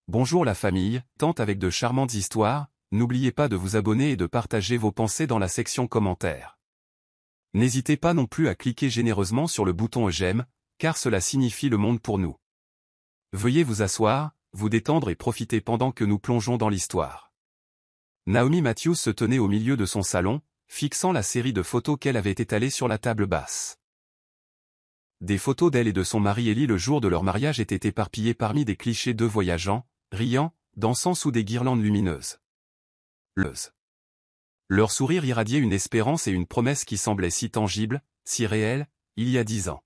Bonjour la famille, tente avec de charmantes histoires, n'oubliez pas de vous abonner et de partager vos pensées dans la section commentaires. N'hésitez pas non plus à cliquer généreusement sur le bouton j'aime, car cela signifie le monde pour nous. Veuillez vous asseoir, vous détendre et profiter pendant que nous plongeons dans l'histoire. Naomi Matthews se tenait au milieu de son salon, fixant la série de photos qu'elle avait étalées sur la table basse. Des photos d'elle et de son mari Ellie le jour de leur mariage étaient éparpillées parmi des clichés d'eux voyageant, riant, dansant sous des guirlandes lumineuses. Leur sourire irradiait une espérance et une promesse qui semblaient si tangibles, si réelles, il y a 10 ans.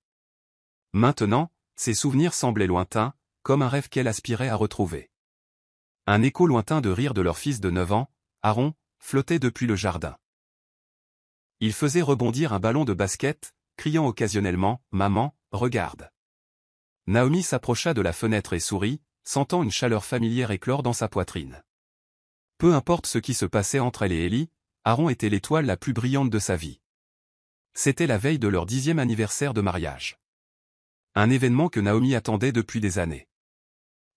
Maintenant, ces souvenirs semblaient lointains, comme un rêve qu'elle aspirait à retrouver. Un écho lointain de rire de leur fils de 9 ans, Aaron, flottait depuis le jardin. Il faisait rebondir un ballon de basket, criant occasionnellement « Maman, regarde !» Naomi s'approcha de la fenêtre et sourit, sentant une chaleur familière éclore dans sa poitrine. Peu importe ce qui se passait entre elle et Ellie, Aaron était l'étoile la plus brillante de sa vie. C'était la veille de leur 10e anniversaire de mariage. Un événement que Naomi attendait depuis des années.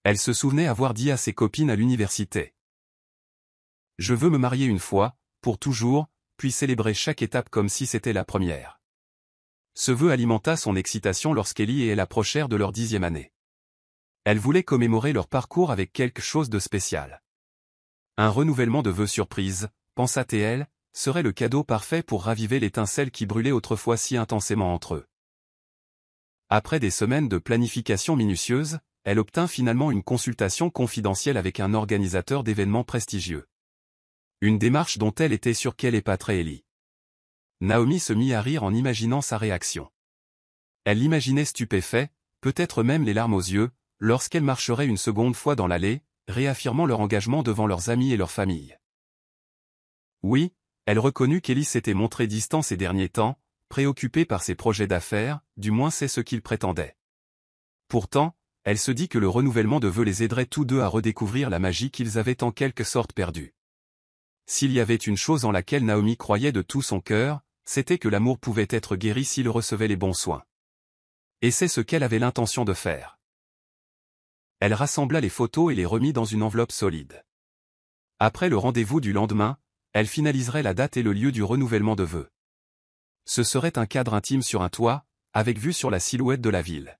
Elle se souvenait avoir dit à ses copines à l'université. « Je veux me marier une fois, pour toujours, puis célébrer chaque étape comme si c'était la première. » Ce vœu alimenta son excitation lorsqu'Ellie et elle approchèrent de leur 10e année. Elle voulait commémorer leur parcours avec quelque chose de spécial. Un renouvellement de vœux surprise, pensa-t-elle, serait le cadeau parfait pour raviver l'étincelle qui brûlait autrefois si intensément entre eux. Après des semaines de planification minutieuse, elle obtint finalement une consultation confidentielle avec un organisateur d'événements prestigieux. Une démarche dont elle était sûre qu'elle épaterait Ellie. Naomi se mit à rire en imaginant sa réaction. Elle l'imaginait stupéfait, peut-être même les larmes aux yeux, lorsqu'elle marcherait une seconde fois dans l'allée, réaffirmant leur engagement devant leurs amis et leur famille. Oui, elle reconnut qu'Ellie s'était montrée distant ces derniers temps, préoccupée par ses projets d'affaires, du moins c'est ce qu'il prétendait. Pourtant, elle se dit que le renouvellement de vœux les aiderait tous deux à redécouvrir la magie qu'ils avaient en quelque sorte perdue. S'il y avait une chose en laquelle Naomi croyait de tout son cœur, c'était que l'amour pouvait être guéri s'il recevait les bons soins. Et c'est ce qu'elle avait l'intention de faire. Elle rassembla les photos et les remit dans une enveloppe solide. Après le rendez-vous du lendemain, elle finaliserait la date et le lieu du renouvellement de vœux. Ce serait un cadre intime sur un toit, avec vue sur la silhouette de la ville.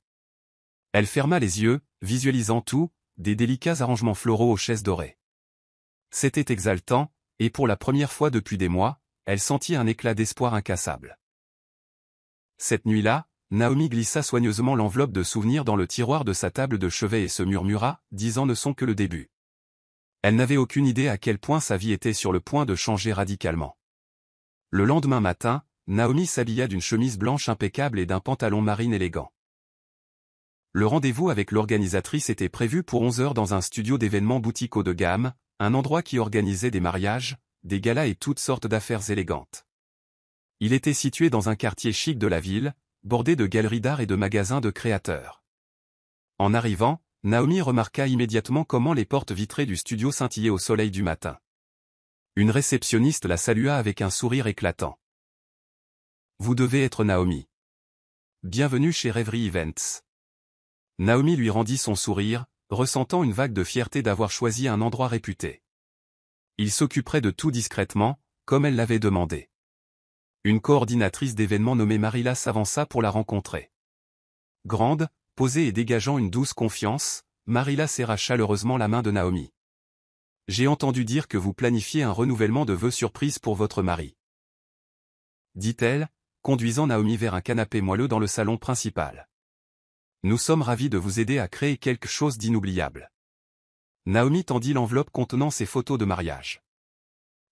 Elle ferma les yeux, visualisant tout, des délicats arrangements floraux aux chaises dorées. C'était exaltant, et pour la première fois depuis des mois, elle sentit un éclat d'espoir incassable. Cette nuit-là, Naomi glissa soigneusement l'enveloppe de souvenirs dans le tiroir de sa table de chevet et se murmura, 10 ans ne sont que le début. Elle n'avait aucune idée à quel point sa vie était sur le point de changer radicalement. Le lendemain matin, Naomi s'habilla d'une chemise blanche impeccable et d'un pantalon marine élégant. Le rendez-vous avec l'organisatrice était prévu pour 11 heures dans un studio d'événements boutique haut de gamme, un endroit qui organisait des mariages, des galas et toutes sortes d'affaires élégantes. Il était situé dans un quartier chic de la ville, bordé de galeries d'art et de magasins de créateurs. En arrivant, Naomi remarqua immédiatement comment les portes vitrées du studio scintillaient au soleil du matin. Une réceptionniste la salua avec un sourire éclatant. « Vous devez être Naomi. Bienvenue chez Reverie Events. » Naomi lui rendit son sourire, ressentant une vague de fierté d'avoir choisi un endroit réputé. Il s'occuperait de tout discrètement, comme elle l'avait demandé. Une coordinatrice d'événements nommée Marilla s'avança pour la rencontrer. Grande, posée et dégageant une douce confiance, Marilla serra chaleureusement la main de Naomi. « J'ai entendu dire que vous planifiez un renouvellement de vœux surprise pour votre mari. » dit-elle, conduisant Naomi vers un canapé moelleux dans le salon principal. « Nous sommes ravis de vous aider à créer quelque chose d'inoubliable. » Naomi tendit l'enveloppe contenant ses photos de mariage.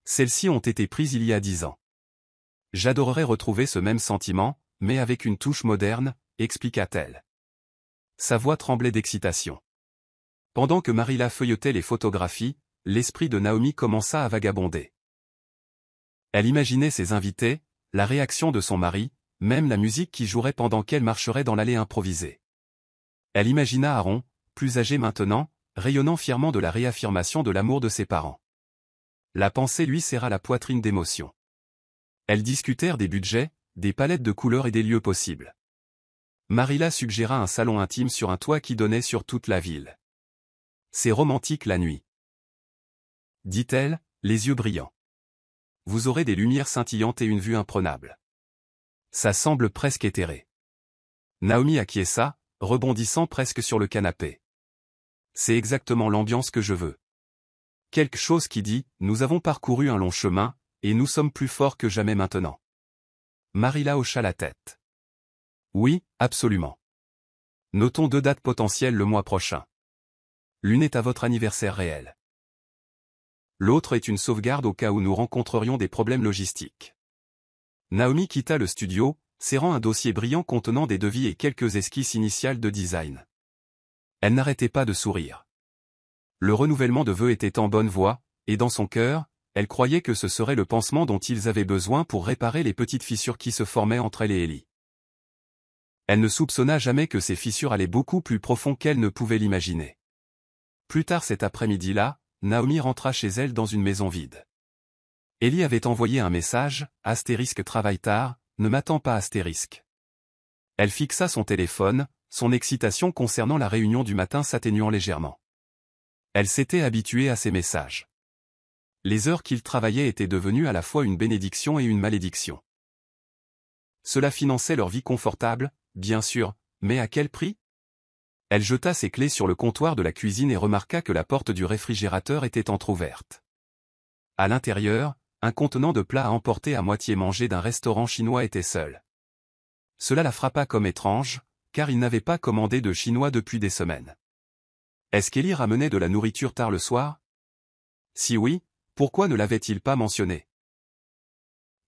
Celles-ci ont été prises il y a 10 ans. J'adorerais retrouver ce même sentiment, mais avec une touche moderne, expliqua-t-elle. Sa voix tremblait d'excitation. Pendant que Marilla feuilletait les photographies, l'esprit de Naomi commença à vagabonder. Elle imaginait ses invités, la réaction de son mari, même la musique qui jouerait pendant qu'elle marcherait dans l'allée improvisée. Elle imagina Aaron, plus âgé maintenant, rayonnant fièrement de la réaffirmation de l'amour de ses parents. La pensée lui serra la poitrine d'émotion. Elles discutèrent des budgets, des palettes de couleurs et des lieux possibles. Marilla suggéra un salon intime sur un toit qui donnait sur toute la ville. C'est romantique la nuit. Dit-elle, les yeux brillants. Vous aurez des lumières scintillantes et une vue imprenable. Ça semble presque éthéré. Naomi acquiesça, rebondissant presque sur le canapé. C'est exactement l'ambiance que je veux. Quelque chose qui dit, nous avons parcouru un long chemin, et nous sommes plus forts que jamais maintenant. Marilla hocha la tête. Oui, absolument. Notons 2 dates potentielles le mois prochain. L'une est à votre anniversaire réel. L'autre est une sauvegarde au cas où nous rencontrerions des problèmes logistiques. Naomi quitta le studio, serrant un dossier brillant contenant des devis et quelques esquisses initiales de design. Elle n'arrêtait pas de sourire. Le renouvellement de vœux était en bonne voie, et dans son cœur, elle croyait que ce serait le pansement dont ils avaient besoin pour réparer les petites fissures qui se formaient entre elle et Ellie. Elle ne soupçonna jamais que ces fissures allaient beaucoup plus profond qu'elle ne pouvait l'imaginer. Plus tard cet après-midi-là, Naomi rentra chez elle dans une maison vide. Ellie avait envoyé un message, * travaille tard, ne m'attends pas *. Elle fixa son téléphone, son excitation concernant la réunion du matin s'atténuant légèrement. Elle s'était habituée à ces messages. Les heures qu'il travaillait étaient devenues à la fois une bénédiction et une malédiction. Cela finançait leur vie confortable, bien sûr, mais à quel prix? Elle jeta ses clés sur le comptoir de la cuisine et remarqua que la porte du réfrigérateur était entr'ouverte. À l'intérieur, un contenant de plats à emporter à moitié mangé d'un restaurant chinois était seul. Cela la frappa comme étrange, car il n'avait pas commandé de chinois depuis des semaines. Est-ce qu'Ellie ramenait de la nourriture tard le soir? Si oui, pourquoi ne l'avait-il pas mentionné?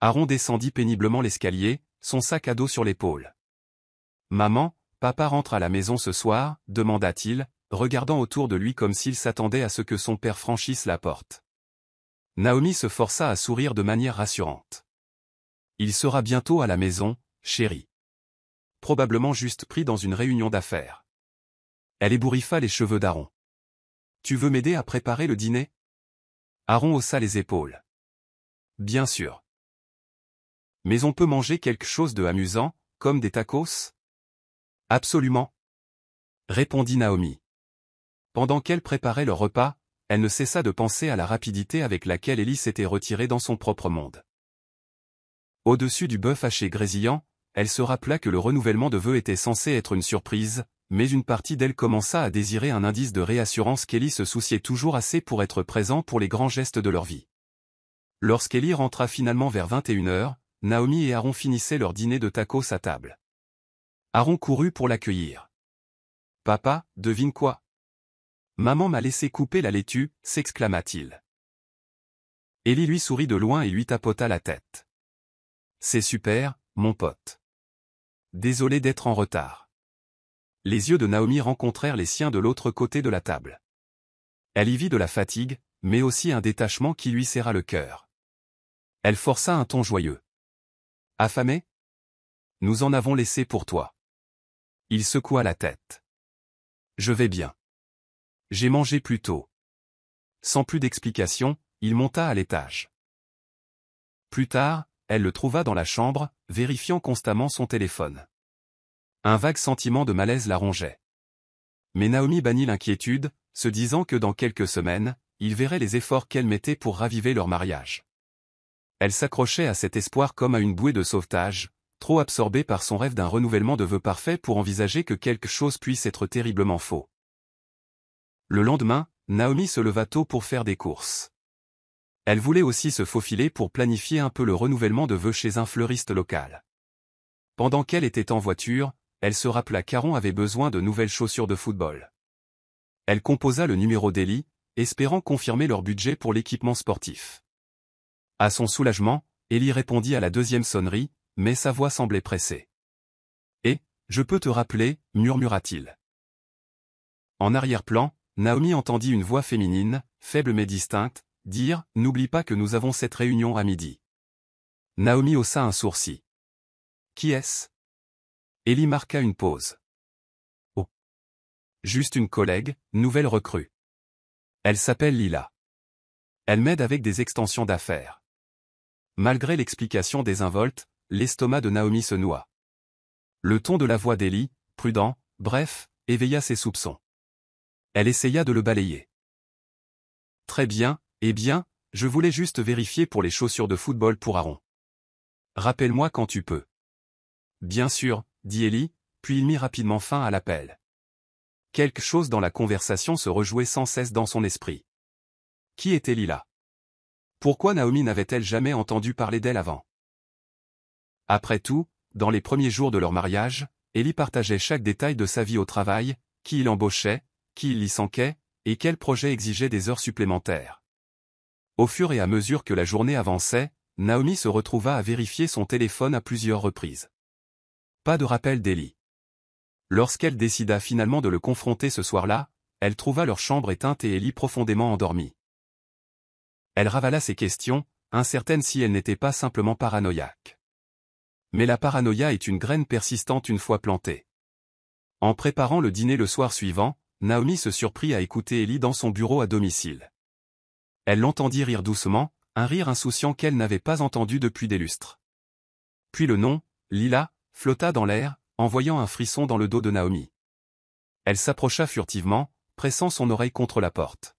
Aaron descendit péniblement l'escalier, son sac à dos sur l'épaule. « Maman, papa rentre à la maison ce soir ?» demanda-t-il, regardant autour de lui comme s'il s'attendait à ce que son père franchisse la porte. Naomi se força à sourire de manière rassurante. « Il sera bientôt à la maison, chérie. Probablement juste pris dans une réunion d'affaires. » Elle ébouriffa les cheveux d'Aaron. « Tu veux m'aider à préparer le dîner ?» Aaron haussa les épaules. « Bien sûr. Mais on peut manger quelque chose de amusant, comme des tacos? » Absolument. Répondit Naomi. Pendant qu'elle préparait leur repas, elle ne cessa de penser à la rapidité avec laquelle Ellie s'était retirée dans son propre monde. Au-dessus du bœuf haché grésillant, elle se rappela que le renouvellement de vœux était censé être une surprise, mais une partie d'elle commença à désirer un indice de réassurance qu'Ellie se souciait toujours assez pour être présent pour les grands gestes de leur vie. Lorsqu'Ellie rentra finalement vers 21h, Naomi et Aaron finissaient leur dîner de tacos à table. Aaron courut pour l'accueillir. « Papa, devine quoi? Maman m'a laissé couper la laitue » s'exclama-t-il. Ellie lui sourit de loin et lui tapota la tête. « C'est super, mon pote. Désolé d'être en retard. » Les yeux de Naomi rencontrèrent les siens de l'autre côté de la table. Elle y vit de la fatigue, mais aussi un détachement qui lui serra le cœur. Elle força un ton joyeux. « Affamé? Nous en avons laissé pour toi. » Il secoua la tête. « Je vais bien. J'ai mangé plus tôt. » Sans plus d'explication, il monta à l'étage. Plus tard, elle le trouva dans la chambre, vérifiant constamment son téléphone. Un vague sentiment de malaise la rongeait. Mais Naomi bannit l'inquiétude, se disant que dans quelques semaines, il verrait les efforts qu'elle mettait pour raviver leur mariage. Elle s'accrochait à cet espoir comme à une bouée de sauvetage, trop absorbée par son rêve d'un renouvellement de vœux parfait pour envisager que quelque chose puisse être terriblement faux. Le lendemain, Naomi se leva tôt pour faire des courses. Elle voulait aussi se faufiler pour planifier un peu le renouvellement de vœux chez un fleuriste local. Pendant qu'elle était en voiture, elle se rappela qu'Aaron avait besoin de nouvelles chaussures de football. Elle composa le numéro d'Ellie, espérant confirmer leur budget pour l'équipement sportif. À son soulagement, Ellie répondit à la deuxième sonnerie, mais sa voix semblait pressée. « Eh, je peux te rappeler » murmura-t-il. En arrière-plan, Naomi entendit une voix féminine, faible mais distincte, dire « N'oublie pas que nous avons cette réunion à midi. » Naomi haussa un sourcil. « Qui est-ce » Ellie marqua une pause. « Oh. Juste une collègue, nouvelle recrue. Elle s'appelle Lila. Elle m'aide avec des extensions d'affaires. » Malgré l'explication désinvolte, l'estomac de Naomi se noua. Le ton de la voix d'Ellie, prudent, bref, éveilla ses soupçons. Elle essaya de le balayer. Très bien, eh bien, je voulais juste vérifier pour les chaussures de football pour Aaron. Rappelle-moi quand tu peux. Bien sûr, dit Ellie, puis il mit rapidement fin à l'appel. Quelque chose dans la conversation se rejouait sans cesse dans son esprit. Qui était Lila? Pourquoi Naomi n'avait-elle jamais entendu parler d'elle avant? Après tout, dans les premiers jours de leur mariage, Ellie partageait chaque détail de sa vie au travail, qui il embauchait, qui il licenciait, et quel projet exigeait des heures supplémentaires. Au fur et à mesure que la journée avançait, Naomi se retrouva à vérifier son téléphone à plusieurs reprises. Pas de rappel d'Ellie. Lorsqu'elle décida finalement de le confronter ce soir-là, elle trouva leur chambre éteinte et Ellie profondément endormie. Elle ravala ses questions, incertaine si elle n'était pas simplement paranoïaque. Mais la paranoïa est une graine persistante une fois plantée. En préparant le dîner le soir suivant, Naomi se surprit à écouter Ellie dans son bureau à domicile. Elle l'entendit rire doucement, un rire insouciant qu'elle n'avait pas entendu depuis des lustres. Puis le nom, Lila, flotta dans l'air, envoyant un frisson dans le dos de Naomi. Elle s'approcha furtivement, pressant son oreille contre la porte.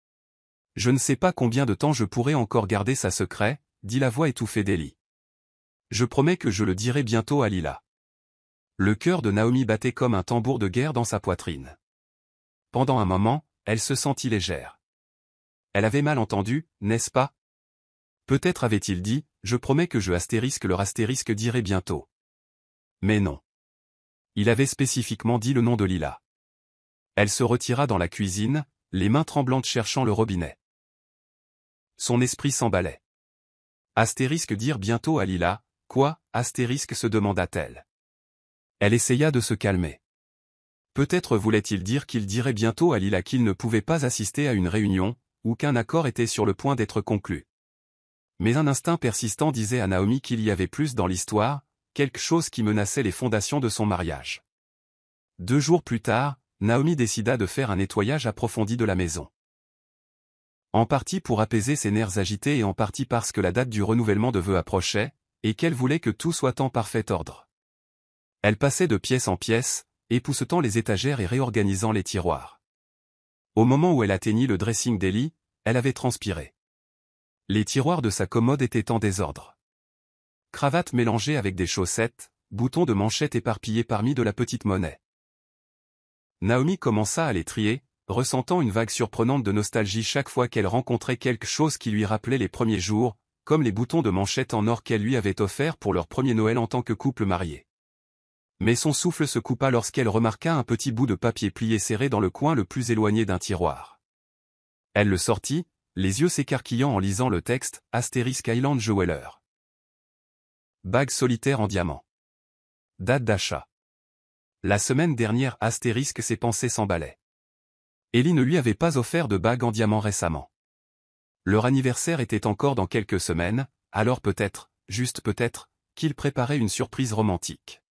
« Je ne sais pas combien de temps je pourrai encore garder ça secret, » dit la voix étouffée d'Ellie. « Je promets que je le dirai bientôt à Lila. » Le cœur de Naomi battait comme un tambour de guerre dans sa poitrine. Pendant un moment, elle se sentit légère. Elle avait mal entendu, n'est-ce pas? Peut-être avait-il dit, je promets que je leur astérisque dirai bientôt. Mais non. Il avait spécifiquement dit le nom de Lila. Elle se retira dans la cuisine, les mains tremblantes cherchant le robinet. Son esprit s'emballait. Astérisque dire bientôt à Lila, quoi, astérisque se demanda-t-elle. Elle essaya de se calmer. Peut-être voulait-il dire qu'il dirait bientôt à Lila qu'il ne pouvait pas assister à une réunion, ou qu'un accord était sur le point d'être conclu. Mais un instinct persistant disait à Naomi qu'il y avait plus dans l'histoire, quelque chose qui menaçait les fondations de son mariage. 2 jours plus tard, Naomi décida de faire un nettoyage approfondi de la maison. En partie pour apaiser ses nerfs agités et en partie parce que la date du renouvellement de vœux approchait, et qu'elle voulait que tout soit en parfait ordre. Elle passait de pièce en pièce, époussetant les étagères et réorganisant les tiroirs. Au moment où elle atteignit le dressing d'Ellie, elle avait transpiré. Les tiroirs de sa commode étaient en désordre. Cravates mélangées avec des chaussettes, boutons de manchettes éparpillés parmi de la petite monnaie. Naomi commença à les trier, ressentant une vague surprenante de nostalgie chaque fois qu'elle rencontrait quelque chose qui lui rappelait les premiers jours, comme les boutons de manchette en or qu'elle lui avait offerts pour leur premier Noël en tant que couple marié. Mais son souffle se coupa lorsqu'elle remarqua un petit bout de papier plié serré dans le coin le plus éloigné d'un tiroir. Elle le sortit, les yeux s'écarquillant en lisant le texte « Asterisk Island Jeweler ». Bague solitaire en diamant. Date d'achat. La semaine dernière Asterisk ses pensées s'emballaient. Ellie ne lui avait pas offert de bague en diamant récemment. Leur anniversaire était encore dans quelques semaines, alors peut-être, juste peut-être, qu'il préparait une surprise romantique.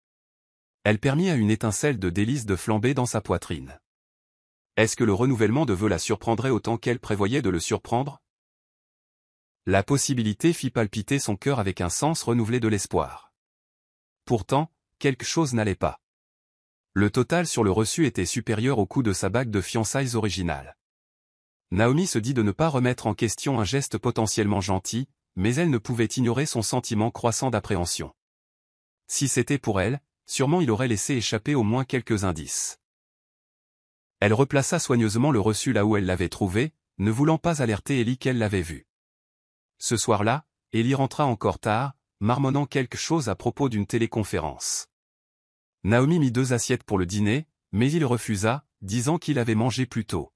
Elle permit à une étincelle de délice de flamber dans sa poitrine. Est-ce que le renouvellement de vœux la surprendrait autant qu'elle prévoyait de le surprendre? La possibilité fit palpiter son cœur avec un sens renouvelé de l'espoir. Pourtant, quelque chose n'allait pas. Le total sur le reçu était supérieur au coût de sa bague de fiançailles originale. Naomi se dit de ne pas remettre en question un geste potentiellement gentil, mais elle ne pouvait ignorer son sentiment croissant d'appréhension. Si c'était pour elle, sûrement il aurait laissé échapper au moins quelques indices. Elle replaça soigneusement le reçu là où elle l'avait trouvé, ne voulant pas alerter Ellie qu'elle l'avait vu. Ce soir-là, Ellie rentra encore tard, marmonnant quelque chose à propos d'une téléconférence. Naomi mit 2 assiettes pour le dîner, mais il refusa, disant qu'il avait mangé plus tôt.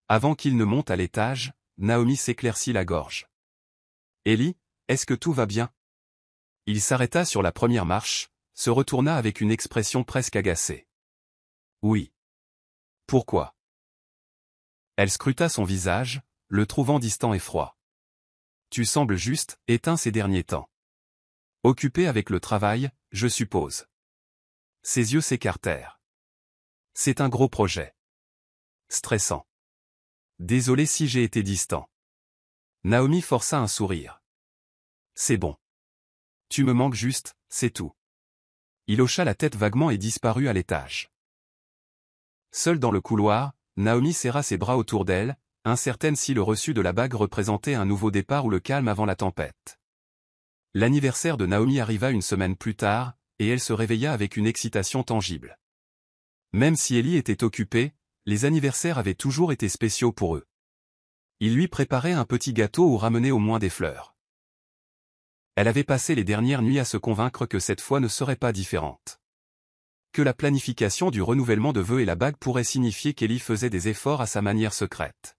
Avant qu'il ne monte à l'étage, Naomi s'éclaircit la gorge. « Ellie, est-ce que tout va bien ?» Il s'arrêta sur la première marche, se retourna avec une expression presque agacée. « Oui. » « Pourquoi ?» Elle scruta son visage, le trouvant distant et froid. « Tu sembles juste éteint ces derniers temps. Occupé avec le travail, je suppose. » Ses yeux s'écartèrent. « C'est un gros projet. Stressant. Désolé si j'ai été distant. » Naomi força un sourire. « C'est bon. Tu me manques juste, c'est tout. » Il hocha la tête vaguement et disparut à l'étage. Seule dans le couloir, Naomi serra ses bras autour d'elle, incertaine si le reçu de la bague représentait un nouveau départ ou le calme avant la tempête. L'anniversaire de Naomi arriva une semaine plus tard, et elle se réveilla avec une excitation tangible. Même si Ellie était occupée, les anniversaires avaient toujours été spéciaux pour eux. Il lui préparait un petit gâteau ou ramenait au moins des fleurs. Elle avait passé les dernières nuits à se convaincre que cette fois ne serait pas différente. Que la planification du renouvellement de vœux et la bague pourrait signifier qu'Ellie faisait des efforts à sa manière secrète.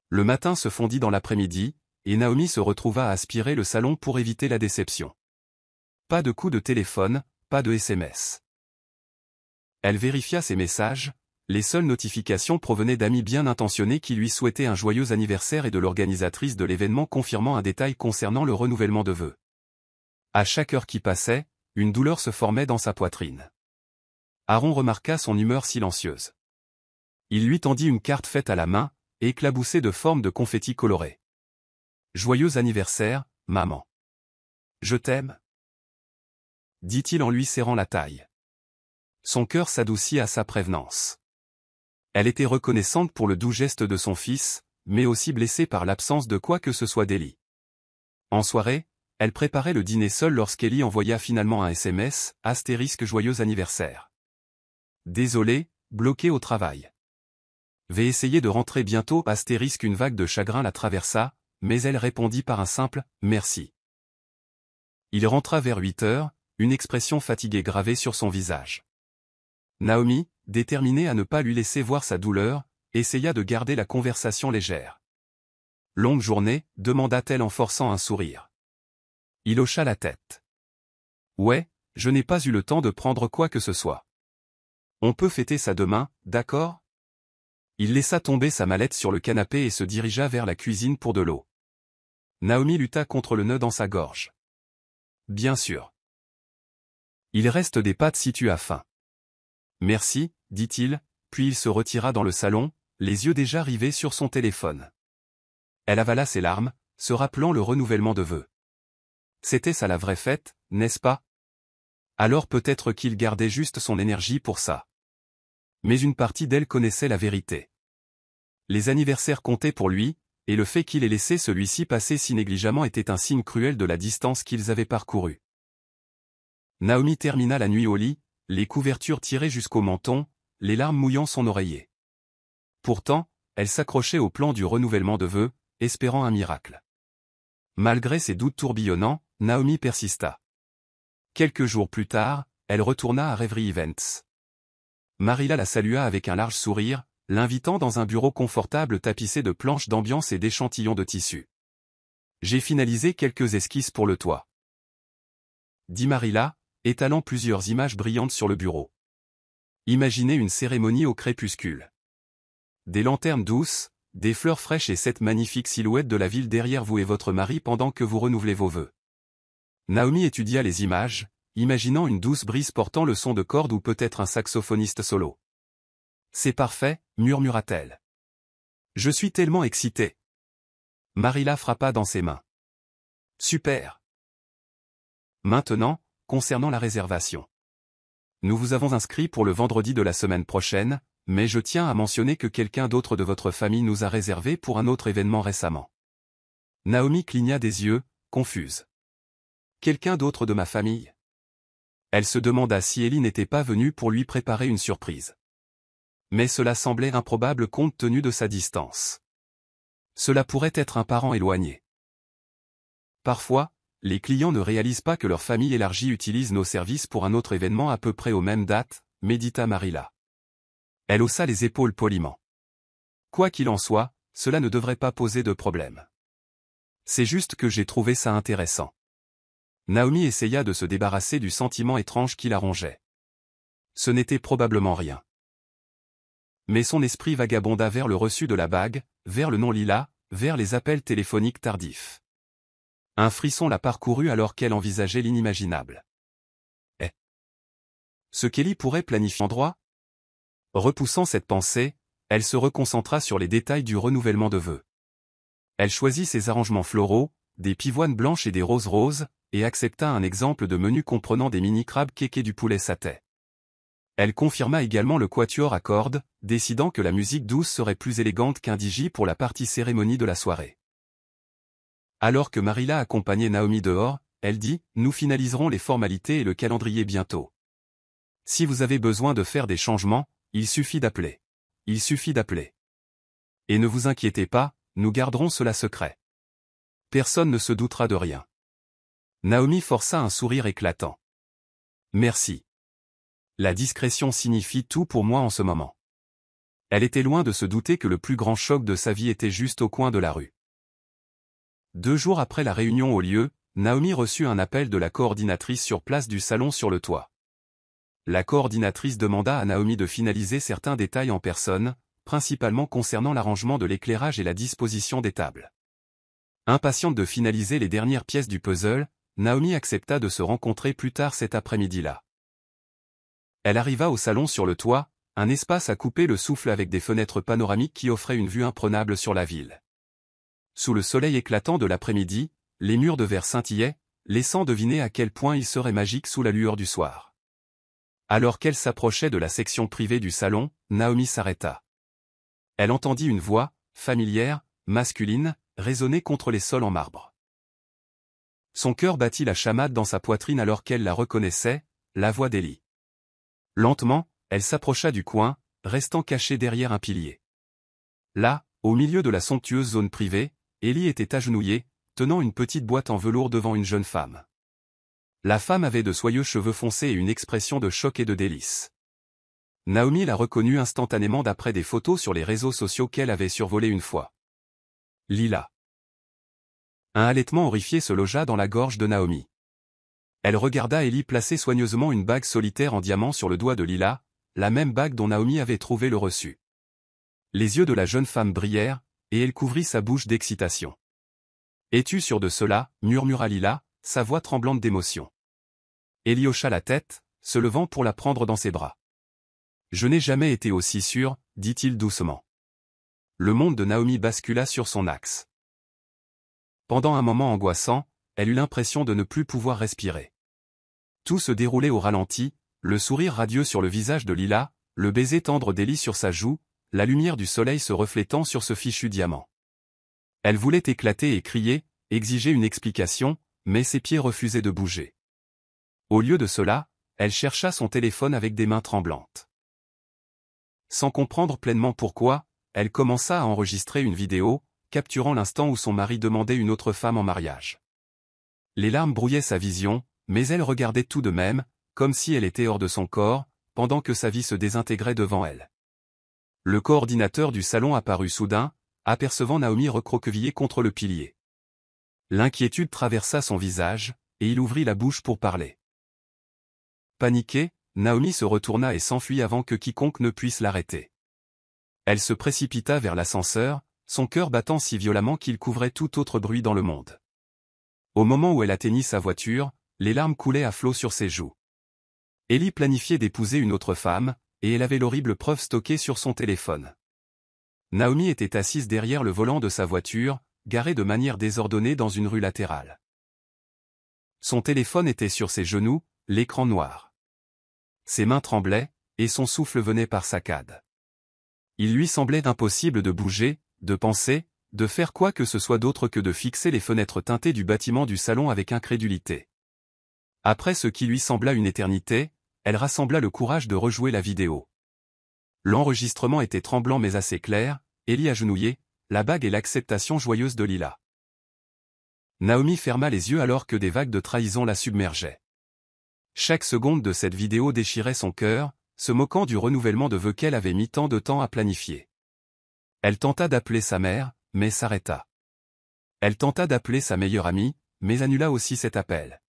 Le matin se fondit dans l'après-midi, et Naomi se retrouva à aspirer le salon pour éviter la déception. Pas de coup de téléphone, pas de SMS. Elle vérifia ses messages, les seules notifications provenaient d'amis bien intentionnés qui lui souhaitaient un joyeux anniversaire et de l'organisatrice de l'événement confirmant un détail concernant le renouvellement de vœux. À chaque heure qui passait, une douleur se formait dans sa poitrine. Aaron remarqua son humeur silencieuse. Il lui tendit une carte faite à la main, éclaboussée de formes de confettis colorés. « Joyeux anniversaire, maman. Je t'aime » dit-il en lui serrant la taille. Son cœur s'adoucit à sa prévenance. Elle était reconnaissante pour le doux geste de son fils, mais aussi blessée par l'absence de quoi que ce soit d'Ellie. En soirée, elle préparait le dîner seule lorsqu'Ellie envoya finalement un SMS, * joyeux anniversaire. Désolé, bloqué au travail. Vais essayer de rentrer bientôt, * une vague de chagrin la traversa, mais elle répondit par un simple « merci ». Il rentra vers 8 heures, une expression fatiguée gravée sur son visage. Naomi, déterminée à ne pas lui laisser voir sa douleur, essaya de garder la conversation légère. « Longue journée » demanda-t-elle en forçant un sourire. Il hocha la tête. « Ouais, je n'ai pas eu le temps de prendre quoi que ce soit. On peut fêter ça demain, d'accord ?» Il laissa tomber sa mallette sur le canapé et se dirigea vers la cuisine pour de l'eau. Naomi lutta contre le nœud dans sa gorge. « Bien sûr. Il reste des pâtes si tu as faim. » « Merci, » dit-il, puis il se retira dans le salon, les yeux déjà rivés sur son téléphone. Elle avala ses larmes, se rappelant le renouvellement de vœux. C'était ça la vraie fête, n'est-ce pas? Alors peut-être qu'il gardait juste son énergie pour ça. Mais une partie d'elle connaissait la vérité. Les anniversaires comptaient pour lui, et le fait qu'il ait laissé celui-ci passer si négligemment était un signe cruel de la distance qu'ils avaient parcourue. Naomi termina la nuit au lit, les couvertures tirées jusqu'au menton, les larmes mouillant son oreiller. Pourtant, elle s'accrochait au plan du renouvellement de vœux, espérant un miracle. Malgré ses doutes tourbillonnants, Naomi persista. Quelques jours plus tard, elle retourna à Reverie Events. Marilla la salua avec un large sourire, l'invitant dans un bureau confortable tapissé de planches d'ambiance et d'échantillons de tissu. « J'ai finalisé quelques esquisses pour le toit. » dit Marilla, étalant plusieurs images brillantes sur le bureau. Imaginez une cérémonie au crépuscule. Des lanternes douces, des fleurs fraîches et cette magnifique silhouette de la ville derrière vous et votre mari pendant que vous renouvelez vos vœux. Naomi étudia les images, imaginant une douce brise portant le son de cordes ou peut-être un saxophoniste solo. « C'est parfait » murmura-t-elle. « Je suis tellement excitée. » Marilla frappa dans ses mains. « Super. Maintenant, concernant la réservation. Nous vous avons inscrit pour le vendredi de la semaine prochaine, mais je tiens à mentionner que quelqu'un d'autre de votre famille nous a réservé pour un autre événement récemment. » Naomi cligna des yeux, confuse. « Quelqu'un d'autre de ma famille ?» Elle se demanda si Ellie n'était pas venue pour lui préparer une surprise. Mais cela semblait improbable compte tenu de sa distance. Cela pourrait être un parent éloigné. Parfois, les clients ne réalisent pas que leur famille élargie utilise nos services pour un autre événement à peu près aux mêmes dates, médita Marilla. Elle haussa les épaules poliment. Quoi qu'il en soit, cela ne devrait pas poser de problème. C'est juste que j'ai trouvé ça intéressant. Naomi essaya de se débarrasser du sentiment étrange qui la rongeait. Ce n'était probablement rien. Mais son esprit vagabonda vers le reçu de la bague, vers le nom Lila, vers les appels téléphoniques tardifs. Un frisson la parcourut alors qu'elle envisageait l'inimaginable. Ce qu'Ellie pourrait planifier en droit? Repoussant cette pensée, elle se reconcentra sur les détails du renouvellement de vœux. Elle choisit ses arrangements floraux, des pivoines blanches et des roses roses, et accepta un exemple de menu comprenant des mini-crabes cake et du poulet saté. Elle confirma également le quatuor à cordes, décidant que la musique douce serait plus élégante qu'un DJ pour la partie cérémonie de la soirée. Alors que Marilla accompagnait Naomi dehors, elle dit « Nous finaliserons les formalités et le calendrier bientôt. Si vous avez besoin de faire des changements, il suffit d'appeler. Il suffit d'appeler. Et ne vous inquiétez pas, nous garderons cela secret. Personne ne se doutera de rien. » Naomi força un sourire éclatant. « Merci. La discrétion signifie tout pour moi en ce moment. » Elle était loin de se douter que le plus grand choc de sa vie était juste au coin de la rue. 2 jours après la réunion au lieu, Naomi reçut un appel de la coordinatrice sur place du salon sur le toit. La coordinatrice demanda à Naomi de finaliser certains détails en personne, principalement concernant l'arrangement de l'éclairage et la disposition des tables. Impatiente de finaliser les dernières pièces du puzzle, Naomi accepta de se rencontrer plus tard cet après-midi-là. Elle arriva au salon sur le toit, un espace à couper le souffle avec des fenêtres panoramiques qui offraient une vue imprenable sur la ville. Sous le soleil éclatant de l'après-midi, les murs de verre scintillaient, laissant deviner à quel point il serait magique sous la lueur du soir. Alors qu'elle s'approchait de la section privée du salon, Naomi s'arrêta. Elle entendit une voix, familière, masculine, résonner contre les sols en marbre. Son cœur battit la chamade dans sa poitrine alors qu'elle la reconnaissait, la voix d'Ellie. Lentement, elle s'approcha du coin, restant cachée derrière un pilier. Là, au milieu de la somptueuse zone privée, Ellie était agenouillée, tenant une petite boîte en velours devant une jeune femme. La femme avait de soyeux cheveux foncés et une expression de choc et de délice. Naomi la reconnut instantanément d'après des photos sur les réseaux sociaux qu'elle avait survolées une fois. Lila. Un halètement horrifié se logea dans la gorge de Naomi. Elle regarda Ellie placer soigneusement une bague solitaire en diamant sur le doigt de Lila, la même bague dont Naomi avait trouvé le reçu. Les yeux de la jeune femme brillèrent, et elle couvrit sa bouche d'excitation. « Es-tu sûre de cela » murmura Lila, sa voix tremblante d'émotion. Ellie hocha la tête, se levant pour la prendre dans ses bras. « Je n'ai jamais été aussi sûr, dit-il doucement. Le monde de Naomi bascula sur son axe. Pendant un moment angoissant, elle eut l'impression de ne plus pouvoir respirer. Tout se déroulait au ralenti, le sourire radieux sur le visage de Lila, le baiser tendre d'Ellie sur sa joue, la lumière du soleil se reflétant sur ce fichu diamant. Elle voulait éclater et crier, exiger une explication, mais ses pieds refusaient de bouger. Au lieu de cela, elle chercha son téléphone avec des mains tremblantes. Sans comprendre pleinement pourquoi, elle commença à enregistrer une vidéo, capturant l'instant où son mari demandait une autre femme en mariage. Les larmes brouillaient sa vision, mais elle regardait tout de même, comme si elle était hors de son corps, pendant que sa vie se désintégrait devant elle. Le coordinateur du salon apparut soudain, apercevant Naomi recroquevillée contre le pilier. L'inquiétude traversa son visage, et il ouvrit la bouche pour parler. Paniquée, Naomi se retourna et s'enfuit avant que quiconque ne puisse l'arrêter. Elle se précipita vers l'ascenseur, son cœur battant si violemment qu'il couvrait tout autre bruit dans le monde. Au moment où elle atteignit sa voiture, les larmes coulaient à flots sur ses joues. Ellie planifiait d'épouser une autre femme, et elle avait l'horrible preuve stockée sur son téléphone. Naomi était assise derrière le volant de sa voiture, garée de manière désordonnée dans une rue latérale. Son téléphone était sur ses genoux, l'écran noir. Ses mains tremblaient, et son souffle venait par saccades. Il lui semblait impossible de bouger, de penser, de faire quoi que ce soit d'autre que de fixer les fenêtres teintées du bâtiment du salon avec incrédulité. Après ce qui lui sembla une éternité, elle rassembla le courage de rejouer la vidéo. L'enregistrement était tremblant mais assez clair, Ellie agenouillée, la bague et l'acceptation joyeuse de Lila. Naomi ferma les yeux alors que des vagues de trahison la submergeaient. Chaque seconde de cette vidéo déchirait son cœur, se moquant du renouvellement de vœux qu'elle avait mis tant de temps à planifier. Elle tenta d'appeler sa mère, mais s'arrêta. Elle tenta d'appeler sa meilleure amie, mais annula aussi cet appel.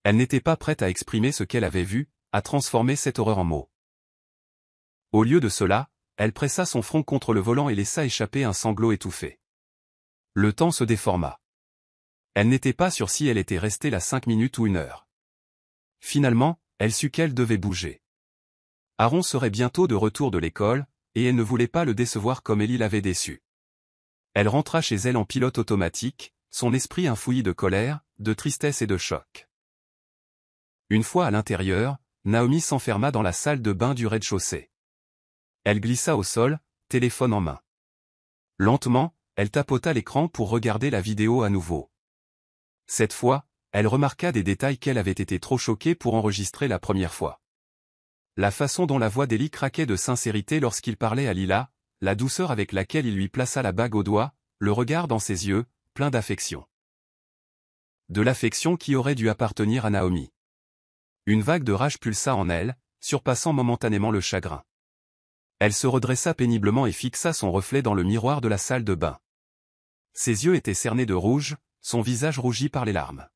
Elle n'était pas prête à exprimer ce qu'elle avait vu, à transformer cette horreur en mots. Au lieu de cela, elle pressa son front contre le volant et laissa échapper un sanglot étouffé. Le temps se déforma. Elle n'était pas sûre si elle était restée là 5 minutes ou 1 heure. Finalement, elle sut qu'elle devait bouger. Aaron serait bientôt de retour de l'école, et elle ne voulait pas le décevoir comme Ellie l'avait déçu. Elle rentra chez elle en pilote automatique, son esprit un fouillis de colère, de tristesse et de choc. Une fois à l'intérieur, Naomi s'enferma dans la salle de bain du rez-de-chaussée. Elle glissa au sol, téléphone en main. Lentement, elle tapota l'écran pour regarder la vidéo à nouveau. Cette fois, elle remarqua des détails qu'elle avait été trop choquée pour enregistrer la première fois. La façon dont la voix d'Eli craquait de sincérité lorsqu'il parlait à Lila, la douceur avec laquelle il lui plaça la bague au doigt, le regard dans ses yeux, plein d'affection. De l'affection qui aurait dû appartenir à Naomi. Une vague de rage pulsa en elle, surpassant momentanément le chagrin. Elle se redressa péniblement et fixa son reflet dans le miroir de la salle de bain. Ses yeux étaient cernés de rouge, son visage rougi par les larmes.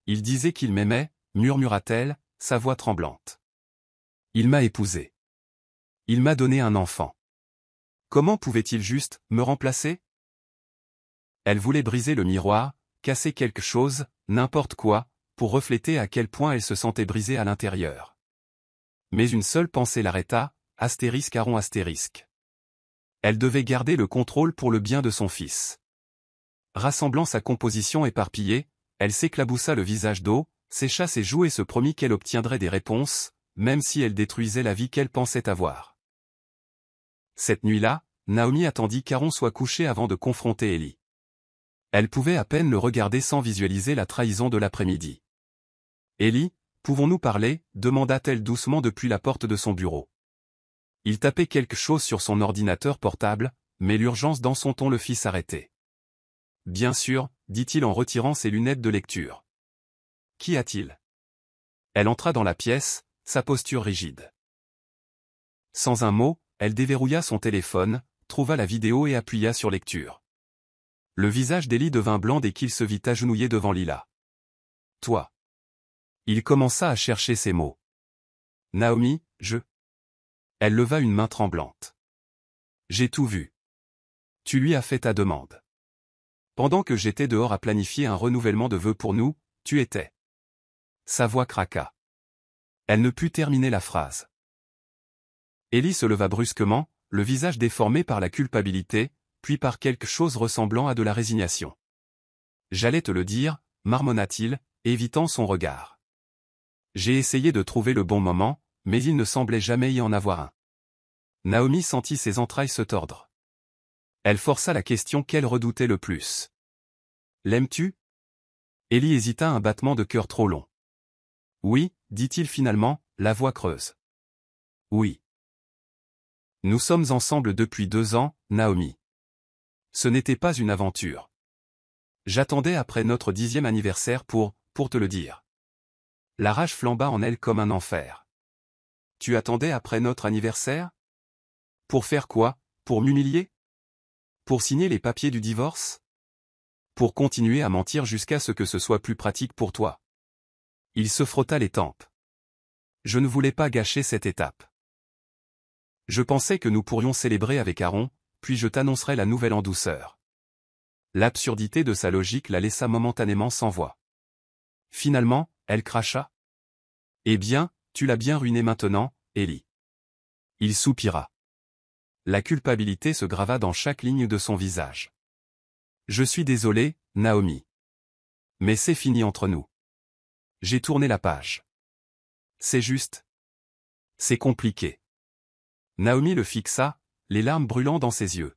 Il disait qu'il m'aimait, murmura-t-elle, sa voix tremblante. Il m'a épousée. Il m'a donné un enfant. Comment pouvait-il juste me remplacer? Elle voulait briser le miroir, casser quelque chose, n'importe quoi, pour refléter à quel point elle se sentait brisée à l'intérieur. Mais une seule pensée l'arrêta, *Aron*. Elle devait garder le contrôle pour le bien de son fils. Rassemblant sa composition éparpillée, elle s'éclaboussa le visage d'eau, sécha ses joues et se promit qu'elle obtiendrait des réponses, même si elle détruisait la vie qu'elle pensait avoir. Cette nuit-là, Naomi attendit qu'Aaron soit couché avant de confronter Eli. Elle pouvait à peine le regarder sans visualiser la trahison de l'après-midi. « Eli, pouvons-nous parler ?» demanda-t-elle doucement depuis la porte de son bureau. Il tapait quelque chose sur son ordinateur portable, mais l'urgence dans son ton le fit s'arrêter. « Bien sûr, » dit-il en retirant ses lunettes de lecture. « Qu'y a-t-il » Elle entra dans la pièce, sa posture rigide. Sans un mot, elle déverrouilla son téléphone, trouva la vidéo et appuya sur lecture. Le visage d'Eli devint blanc dès qu'il se vit agenouillé devant Lila. « Toi. » Il commença à chercher ses mots. « Naomi, je... » Elle leva une main tremblante. « J'ai tout vu. Tu lui as fait ta demande. Pendant que j'étais dehors à planifier un renouvellement de vœux pour nous, tu étais. » Sa voix craqua. Elle ne put terminer la phrase. Eli se leva brusquement, le visage déformé par la culpabilité, puis par quelque chose ressemblant à de la résignation. « J'allais te le dire, » marmonna-t-il, évitant son regard. « J'ai essayé de trouver le bon moment, mais il ne semblait jamais y en avoir un. » Naomi sentit ses entrailles se tordre. Elle força la question qu'elle redoutait le plus. « L'aimes-tu » Eli hésita un battement de cœur trop long. « Oui, » dit-il finalement, la voix creuse. « Oui. Nous sommes ensemble depuis 2 ans, Naomi. Ce n'était pas une aventure. J'attendais après notre 10e anniversaire pour te le dire. » La rage flamba en elle comme un enfer. « Tu attendais après notre anniversaire? Pour faire quoi? Pour m'humilier? Pour signer les papiers du divorce? Pour continuer à mentir jusqu'à ce que ce soit plus pratique pour toi? » Il se frotta les tempes. « Je ne voulais pas gâcher cette étape. Je pensais que nous pourrions célébrer avec Aaron, puis je t'annoncerai la nouvelle en douceur. » L'absurdité de sa logique la laissa momentanément sans voix. Finalement, elle cracha. « Eh bien, tu l'as bien ruiné maintenant, Eli. » Il soupira. La culpabilité se grava dans chaque ligne de son visage. « Je suis désolé, Naomi. Mais c'est fini entre nous. J'ai tourné la page. C'est juste. C'est compliqué. » Naomi le fixa, les larmes brûlant dans ses yeux.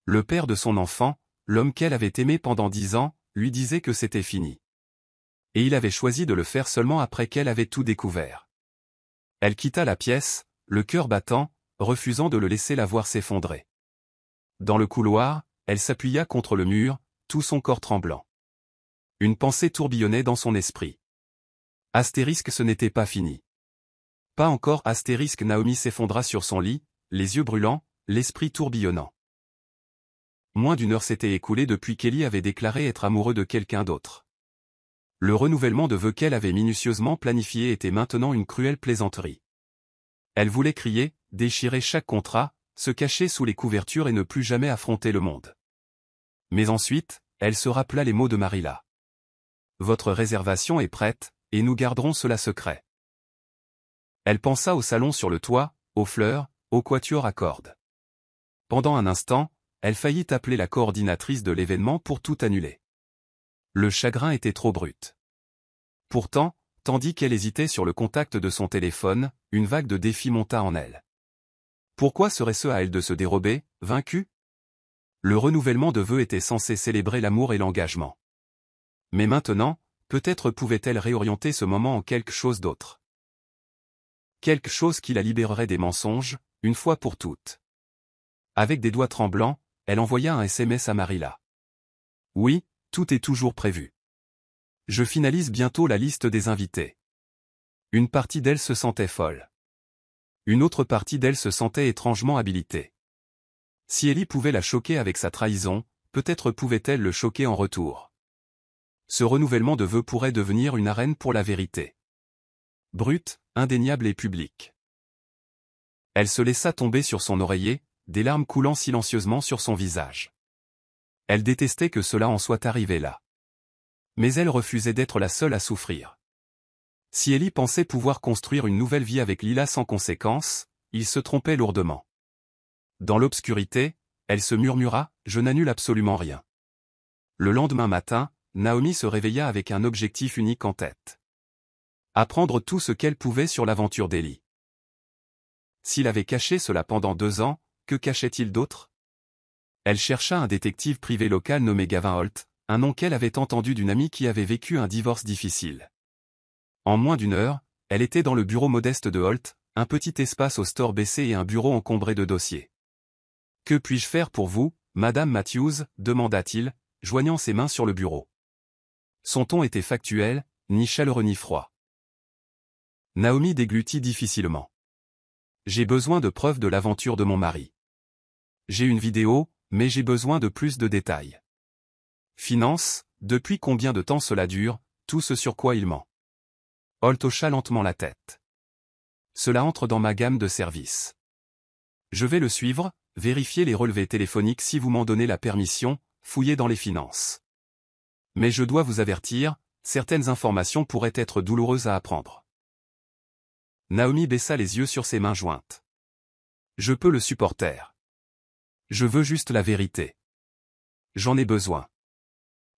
Le père de son enfant, l'homme qu'elle avait aimé pendant 10 ans, lui disait que c'était fini. Et il avait choisi de le faire seulement après qu'elle avait tout découvert. Elle quitta la pièce, le cœur battant, refusant de le laisser la voir s'effondrer. Dans le couloir, elle s'appuya contre le mur, tout son corps tremblant. Une pensée tourbillonnait dans son esprit. Astérisque, ce n'était pas fini. Pas encore. Astérisque. Naomi s'effondra sur son lit, les yeux brûlants, l'esprit tourbillonnant. Moins d'1 heure s'était écoulée depuis qu'Eli avait déclaré être amoureux de quelqu'un d'autre. Le renouvellement de vœux qu'elle avait minutieusement planifié était maintenant une cruelle plaisanterie. Elle voulait crier, déchirer chaque contrat, se cacher sous les couvertures et ne plus jamais affronter le monde. Mais ensuite, elle se rappela les mots de Marilla. « Votre réservation est prête, et nous garderons cela secret. » Elle pensa au salon sur le toit, aux fleurs, au quatuor à cordes. Pendant un instant, elle faillit appeler la coordinatrice de l'événement pour tout annuler. Le chagrin était trop brut. Pourtant, tandis qu'elle hésitait sur le contact de son téléphone, une vague de défi monta en elle. Pourquoi serait-ce à elle de se dérober, vaincue? Le renouvellement de vœux était censé célébrer l'amour et l'engagement. Mais maintenant, peut-être pouvait-elle réorienter ce moment en quelque chose d'autre. Quelque chose qui la libérerait des mensonges, une fois pour toutes. Avec des doigts tremblants, elle envoya un SMS à Marilla. Oui, tout est toujours prévu. Je finalise bientôt la liste des invités. Une partie d'elle se sentait folle. Une autre partie d'elle se sentait étrangement habilitée. Si Ellie pouvait la choquer avec sa trahison, peut-être pouvait-elle le choquer en retour. Ce renouvellement de vœux pourrait devenir une arène pour la vérité. Brute, indéniable et publique. Elle se laissa tomber sur son oreiller, des larmes coulant silencieusement sur son visage. Elle détestait que cela en soit arrivé là. Mais elle refusait d'être la seule à souffrir. Si Ellie pensait pouvoir construire une nouvelle vie avec Lila sans conséquence, il se trompait lourdement. Dans l'obscurité, elle se murmura, « Je n'annule absolument rien ». Le lendemain matin, Naomi se réveilla avec un objectif unique en tête. Apprendre tout ce qu'elle pouvait sur l'aventure d'Ellie. S'il avait caché cela pendant 2 ans, que cachait-il d'autre? Elle chercha un détective privé local nommé Gavin Holt, un nom qu'elle avait entendu d'une amie qui avait vécu un divorce difficile. En moins d'1 heure, elle était dans le bureau modeste de Holt, un petit espace au store baissé et un bureau encombré de dossiers. « Que puis-je faire pour vous, Madame Matthews » demanda-t-il, joignant ses mains sur le bureau. Son ton était factuel, ni chaleureux ni froid. Naomi déglutit difficilement. « J'ai besoin de preuves de l'aventure de mon mari. J'ai une vidéo, mais j'ai besoin de plus de détails. Finances, depuis combien de temps cela dure, tout ce sur quoi il ment. » Holt hocha lentement la tête. « Cela entre dans ma gamme de services. Je vais le suivre, vérifier les relevés téléphoniques si vous m'en donnez la permission, fouiller dans les finances. Mais je dois vous avertir, certaines informations pourraient être douloureuses à apprendre. » Naomi baissa les yeux sur ses mains jointes. « Je peux le supporter. Je veux juste la vérité. J'en ai besoin. »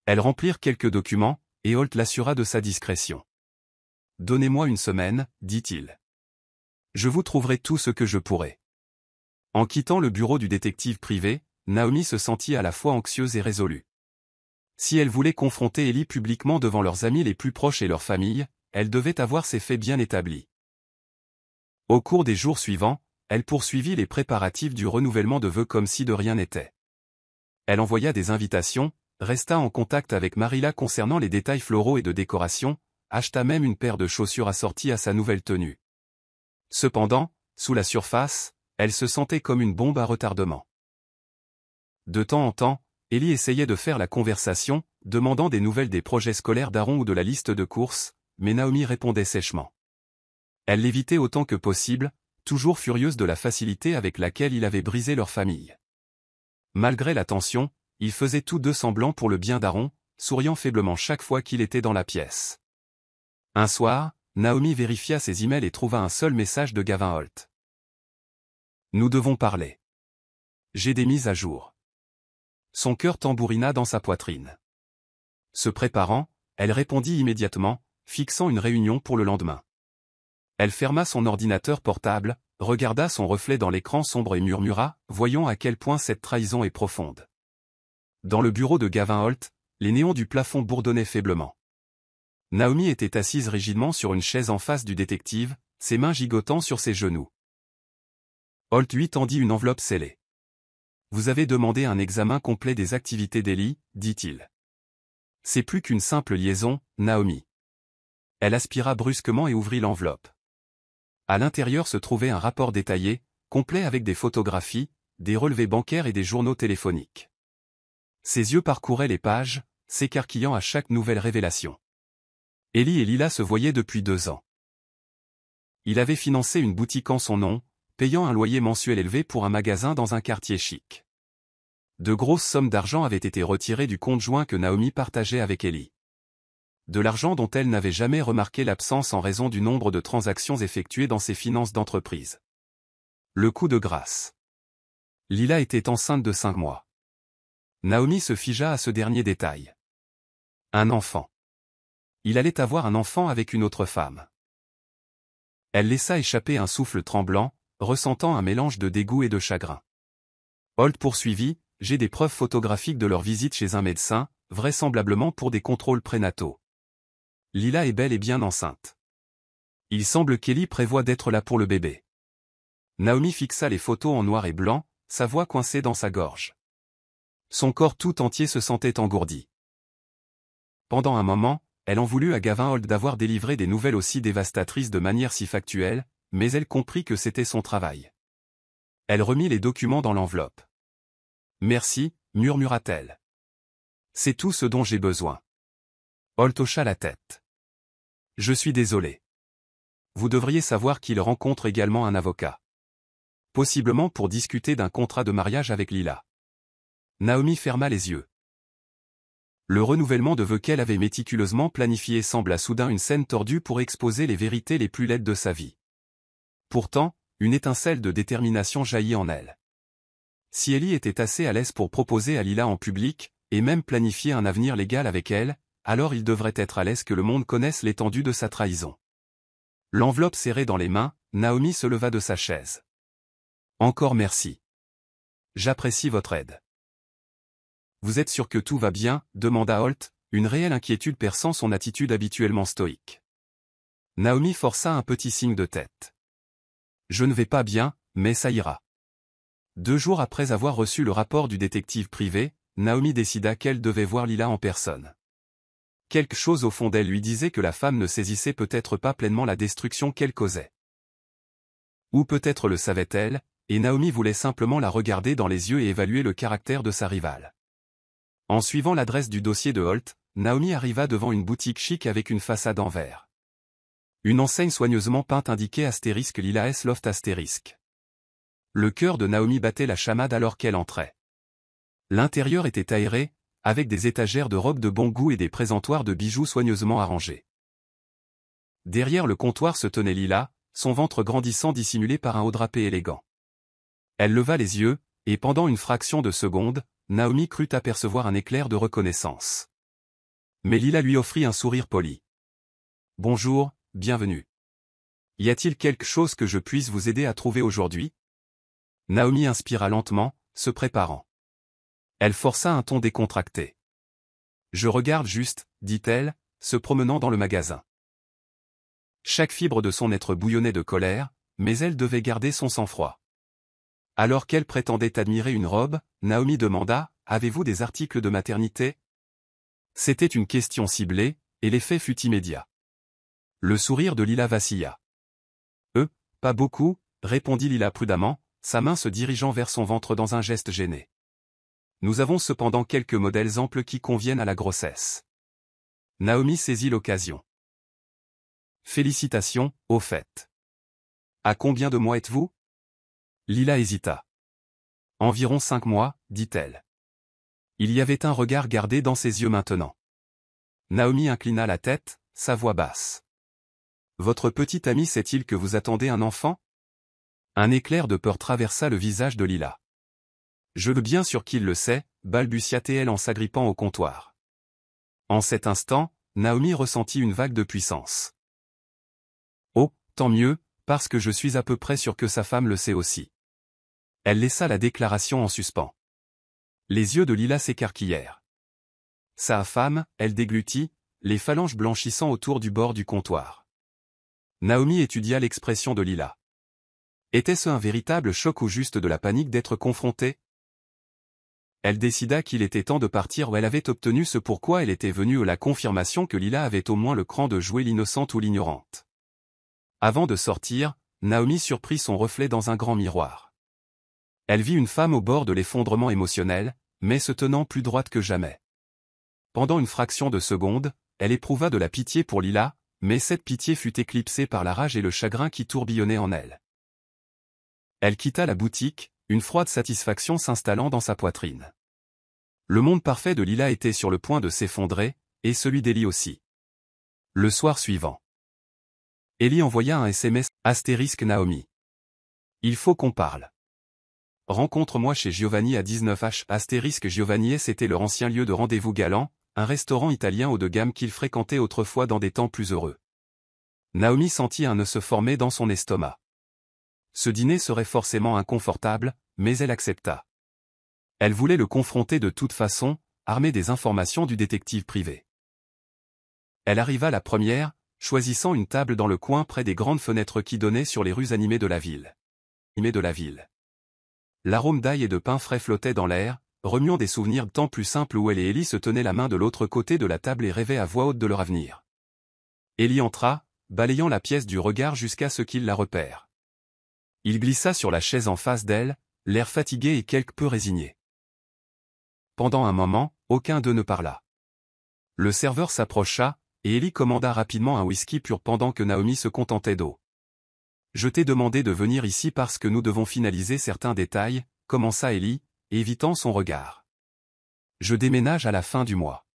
Elles remplirent quelques documents, et Holt l'assura de sa discrétion. « Donnez-moi 1 semaine, dit-il. Je vous trouverai tout ce que je pourrai. » En quittant le bureau du détective privé, Naomi se sentit à la fois anxieuse et résolue. Si elle voulait confronter Ellie publiquement devant leurs amis les plus proches et leur famille, elle devait avoir ses faits bien établis. Au cours des jours suivants, elle poursuivit les préparatifs du renouvellement de vœux comme si de rien n'était. Elle envoya des invitations, resta en contact avec Marilla concernant les détails floraux et de décoration, acheta même une paire de chaussures assorties à sa nouvelle tenue. Cependant, sous la surface, elle se sentait comme une bombe à retardement. De temps en temps, Ellie essayait de faire la conversation, demandant des nouvelles des projets scolaires d'Aaron ou de la liste de courses, mais Naomi répondait sèchement. Elle l'évitait autant que possible, toujours furieuse de la facilité avec laquelle il avait brisé leur famille. Malgré la tension, ils faisaient tous deux semblant pour le bien d'Aaron, souriant faiblement chaque fois qu'il était dans la pièce. Un soir, Naomi vérifia ses emails et trouva un seul message de Gavin Holt. « Nous devons parler. J'ai des mises à jour. » Son cœur tambourina dans sa poitrine. Se préparant, elle répondit immédiatement, fixant une réunion pour le lendemain. Elle ferma son ordinateur portable, regarda son reflet dans l'écran sombre et murmura, voyons à quel point cette trahison est profonde. Dans le bureau de Gavin Holt, les néons du plafond bourdonnaient faiblement. Naomi était assise rigidement sur une chaise en face du détective, ses mains gigotant sur ses genoux. Holt lui tendit une enveloppe scellée. « Vous avez demandé un examen complet des activités d'Ellie, dit-il. C'est plus qu'une simple liaison, Naomi. » Elle aspira brusquement et ouvrit l'enveloppe. À l'intérieur se trouvait un rapport détaillé, complet avec des photographies, des relevés bancaires et des journaux téléphoniques. Ses yeux parcouraient les pages, s'écarquillant à chaque nouvelle révélation. Ellie et Lila se voyaient depuis 2 ans. Il avait financé une boutique en son nom, payant un loyer mensuel élevé pour un magasin dans un quartier chic. De grosses sommes d'argent avaient été retirées du compte joint que Naomi partageait avec Ellie. De l'argent dont elle n'avait jamais remarqué l'absence en raison du nombre de transactions effectuées dans ses finances d'entreprise. Le coup de grâce. Lila était enceinte de 5 mois. Naomi se figea à ce dernier détail. Un enfant. il allait avoir un enfant avec une autre femme. Elle laissa échapper un souffle tremblant, ressentant un mélange de dégoût et de chagrin. Holt poursuivit, j'ai des preuves photographiques de leur visite chez un médecin, vraisemblablement pour des contrôles prénataux. Lila est bel et bien enceinte. Il semble qu'Ellie prévoit d'être là pour le bébé. Naomi fixa les photos en noir et blanc, sa voix coincée dans sa gorge. Son corps tout entier se sentait engourdi. Pendant un moment, elle en voulut à Gavin Holt d'avoir délivré des nouvelles aussi dévastatrices de manière si factuelle, mais elle comprit que c'était son travail. Elle remit les documents dans l'enveloppe. « Merci », murmura-t-elle. « C'est tout ce dont j'ai besoin. » Holt hocha la tête. « Je suis désolé. Vous devriez savoir qu'il rencontre également un avocat. Possiblement pour discuter d'un contrat de mariage avec Lila. » Naomi ferma les yeux. Le renouvellement de vœux qu'elle avait méticuleusement planifié sembla soudain une scène tordue pour exposer les vérités les plus laides de sa vie. Pourtant, une étincelle de détermination jaillit en elle. Si Ellie était assez à l'aise pour proposer à Lila en public, et même planifier un avenir légal avec elle, alors il devrait être à l'aise que le monde connaisse l'étendue de sa trahison. L'enveloppe serrée dans les mains, Naomi se leva de sa chaise. « Encore merci. J'apprécie votre aide. » « Vous êtes sûr que tout va bien ?» demanda Holt, une réelle inquiétude perçant son attitude habituellement stoïque. Naomi força un petit signe de tête. « Je ne vais pas bien, mais ça ira. » 2 jours après avoir reçu le rapport du détective privé, Naomi décida qu'elle devait voir Lila en personne. Quelque chose au fond d'elle lui disait que la femme ne saisissait peut-être pas pleinement la destruction qu'elle causait. Ou peut-être le savait-elle, et Naomi voulait simplement la regarder dans les yeux et évaluer le caractère de sa rivale. En suivant l'adresse du dossier de Holt, Naomi arriva devant une boutique chic avec une façade en verre. Une enseigne soigneusement peinte indiquait * Lila S Loft *. Le cœur de Naomi battait la chamade alors qu'elle entrait. L'intérieur était aéré, avec des étagères de robes de bon goût et des présentoirs de bijoux soigneusement arrangés. Derrière le comptoir se tenait Lila, son ventre grandissant dissimulé par un haut drapé élégant. Elle leva les yeux, et pendant une fraction de seconde, Naomi crut apercevoir un éclair de reconnaissance. Mais Lila lui offrit un sourire poli. « Bonjour, bienvenue. Y a-t-il quelque chose que je puisse vous aider à trouver aujourd'hui ?» Naomi inspira lentement, se préparant. Elle força un ton décontracté. « Je regarde juste, » dit-elle, se promenant dans le magasin. Chaque fibre de son être bouillonnait de colère, mais elle devait garder son sang-froid. Alors qu'elle prétendait admirer une robe, Naomi demanda « Avez-vous des articles de maternité ?» C'était une question ciblée, et l'effet fut immédiat. Le sourire de Lila vacilla. « Pas beaucoup », répondit Lila prudemment, sa main se dirigeant vers son ventre dans un geste gêné. « Nous avons cependant quelques modèles amples qui conviennent à la grossesse. » Naomi saisit l'occasion. « Félicitations, au fait. À combien de mois êtes-vous » Lila hésita. « Environ 5 mois, dit-elle. » Il y avait un regard gardé dans ses yeux maintenant. Naomi inclina la tête, sa voix basse. « Votre petit ami sait-il que vous attendez un enfant ?» Un éclair de peur traversa le visage de Lila. « Je veux bien sûr qu'il le sait, » balbutia-t-elle en s'agrippant au comptoir. En cet instant, Naomi ressentit une vague de puissance. « Oh, tant mieux, parce que je suis à peu près sûr que sa femme le sait aussi. » Elle laissa la déclaration en suspens. Les yeux de Lila s'écarquillèrent. Sa femme, elle déglutit, les phalanges blanchissant autour du bord du comptoir. Naomi étudia l'expression de Lila. Était-ce un véritable choc ou juste de la panique d'être confrontée? Elle décida qu'il était temps de partir où elle avait obtenu ce pourquoi elle était venue, la confirmation que Lila avait au moins le cran de jouer l'innocente ou l'ignorante. Avant de sortir, Naomi surprit son reflet dans un grand miroir. Elle vit une femme au bord de l'effondrement émotionnel, mais se tenant plus droite que jamais. Pendant une fraction de seconde, elle éprouva de la pitié pour Lila, mais cette pitié fut éclipsée par la rage et le chagrin qui tourbillonnaient en elle. Elle quitta la boutique, une froide satisfaction s'installant dans sa poitrine. Le monde parfait de Lila était sur le point de s'effondrer, et celui d'Ellie aussi. Le soir suivant, Ellie envoya un SMS * Naomi. Il faut qu'on parle. Rencontre-moi chez Giovanni à 19h *. Giovanni c'était leur ancien lieu de rendez-vous galant, un restaurant italien haut de gamme qu'il fréquentait autrefois dans des temps plus heureux. Naomi sentit un nœud se former dans son estomac. Ce dîner serait forcément inconfortable, mais elle accepta. Elle voulait le confronter de toute façon, armée des informations du détective privé. Elle arriva la première, choisissant une table dans le coin près des grandes fenêtres qui donnaient sur les rues animées de la ville. L'arôme d'ail et de pain frais flottait dans l'air, remuant des souvenirs de temps plus simples où elle et Ellie se tenaient la main de l'autre côté de la table et rêvaient à voix haute de leur avenir. Ellie entra, balayant la pièce du regard jusqu'à ce qu'il la repère. Il glissa sur la chaise en face d'elle, l'air fatigué et quelque peu résigné. Pendant un moment, aucun d'eux ne parla. Le serveur s'approcha, et Ellie commanda rapidement un whisky pur pendant que Naomi se contentait d'eau. « Je t'ai demandé de venir ici parce que nous devons finaliser certains détails, » commença Ellie, évitant son regard. « Je déménage à la fin du mois. »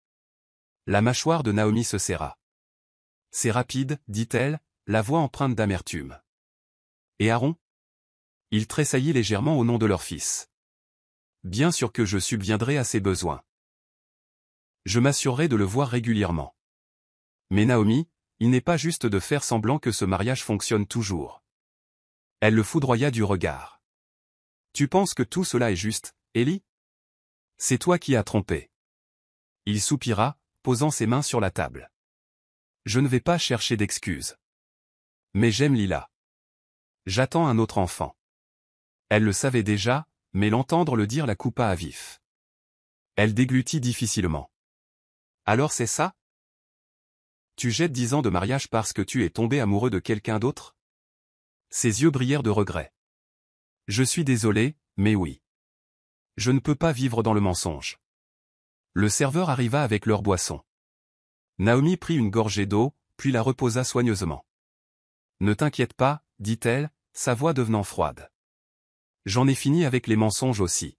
La mâchoire de Naomi se serra. « C'est rapide, dit-elle, la voix empreinte d'amertume. »« Et Aaron ?» Il tressaillit légèrement au nom de leur fils. « Bien sûr que je subviendrai à ses besoins. Je m'assurerai de le voir régulièrement. » Mais Naomi, il n'est pas juste de faire semblant que ce mariage fonctionne toujours. Elle le foudroya du regard. « Tu penses que tout cela est juste, Ellie ? C'est toi qui as trompé. » Il soupira, posant ses mains sur la table. « Je ne vais pas chercher d'excuses. Mais j'aime Lila. J'attends un autre enfant. » Elle le savait déjà, mais l'entendre le dire la coupa à vif. Elle déglutit difficilement. « Alors c'est ça ? Tu jettes 10 ans de mariage parce que tu es tombé amoureux de quelqu'un d'autre ? » Ses yeux brillèrent de regret. « Je suis désolé, mais oui. Je ne peux pas vivre dans le mensonge. » Le serveur arriva avec leur boisson. Naomi prit une gorgée d'eau, puis la reposa soigneusement. « Ne t'inquiète pas, dit-elle, sa voix devenant froide. J'en ai fini avec les mensonges aussi. »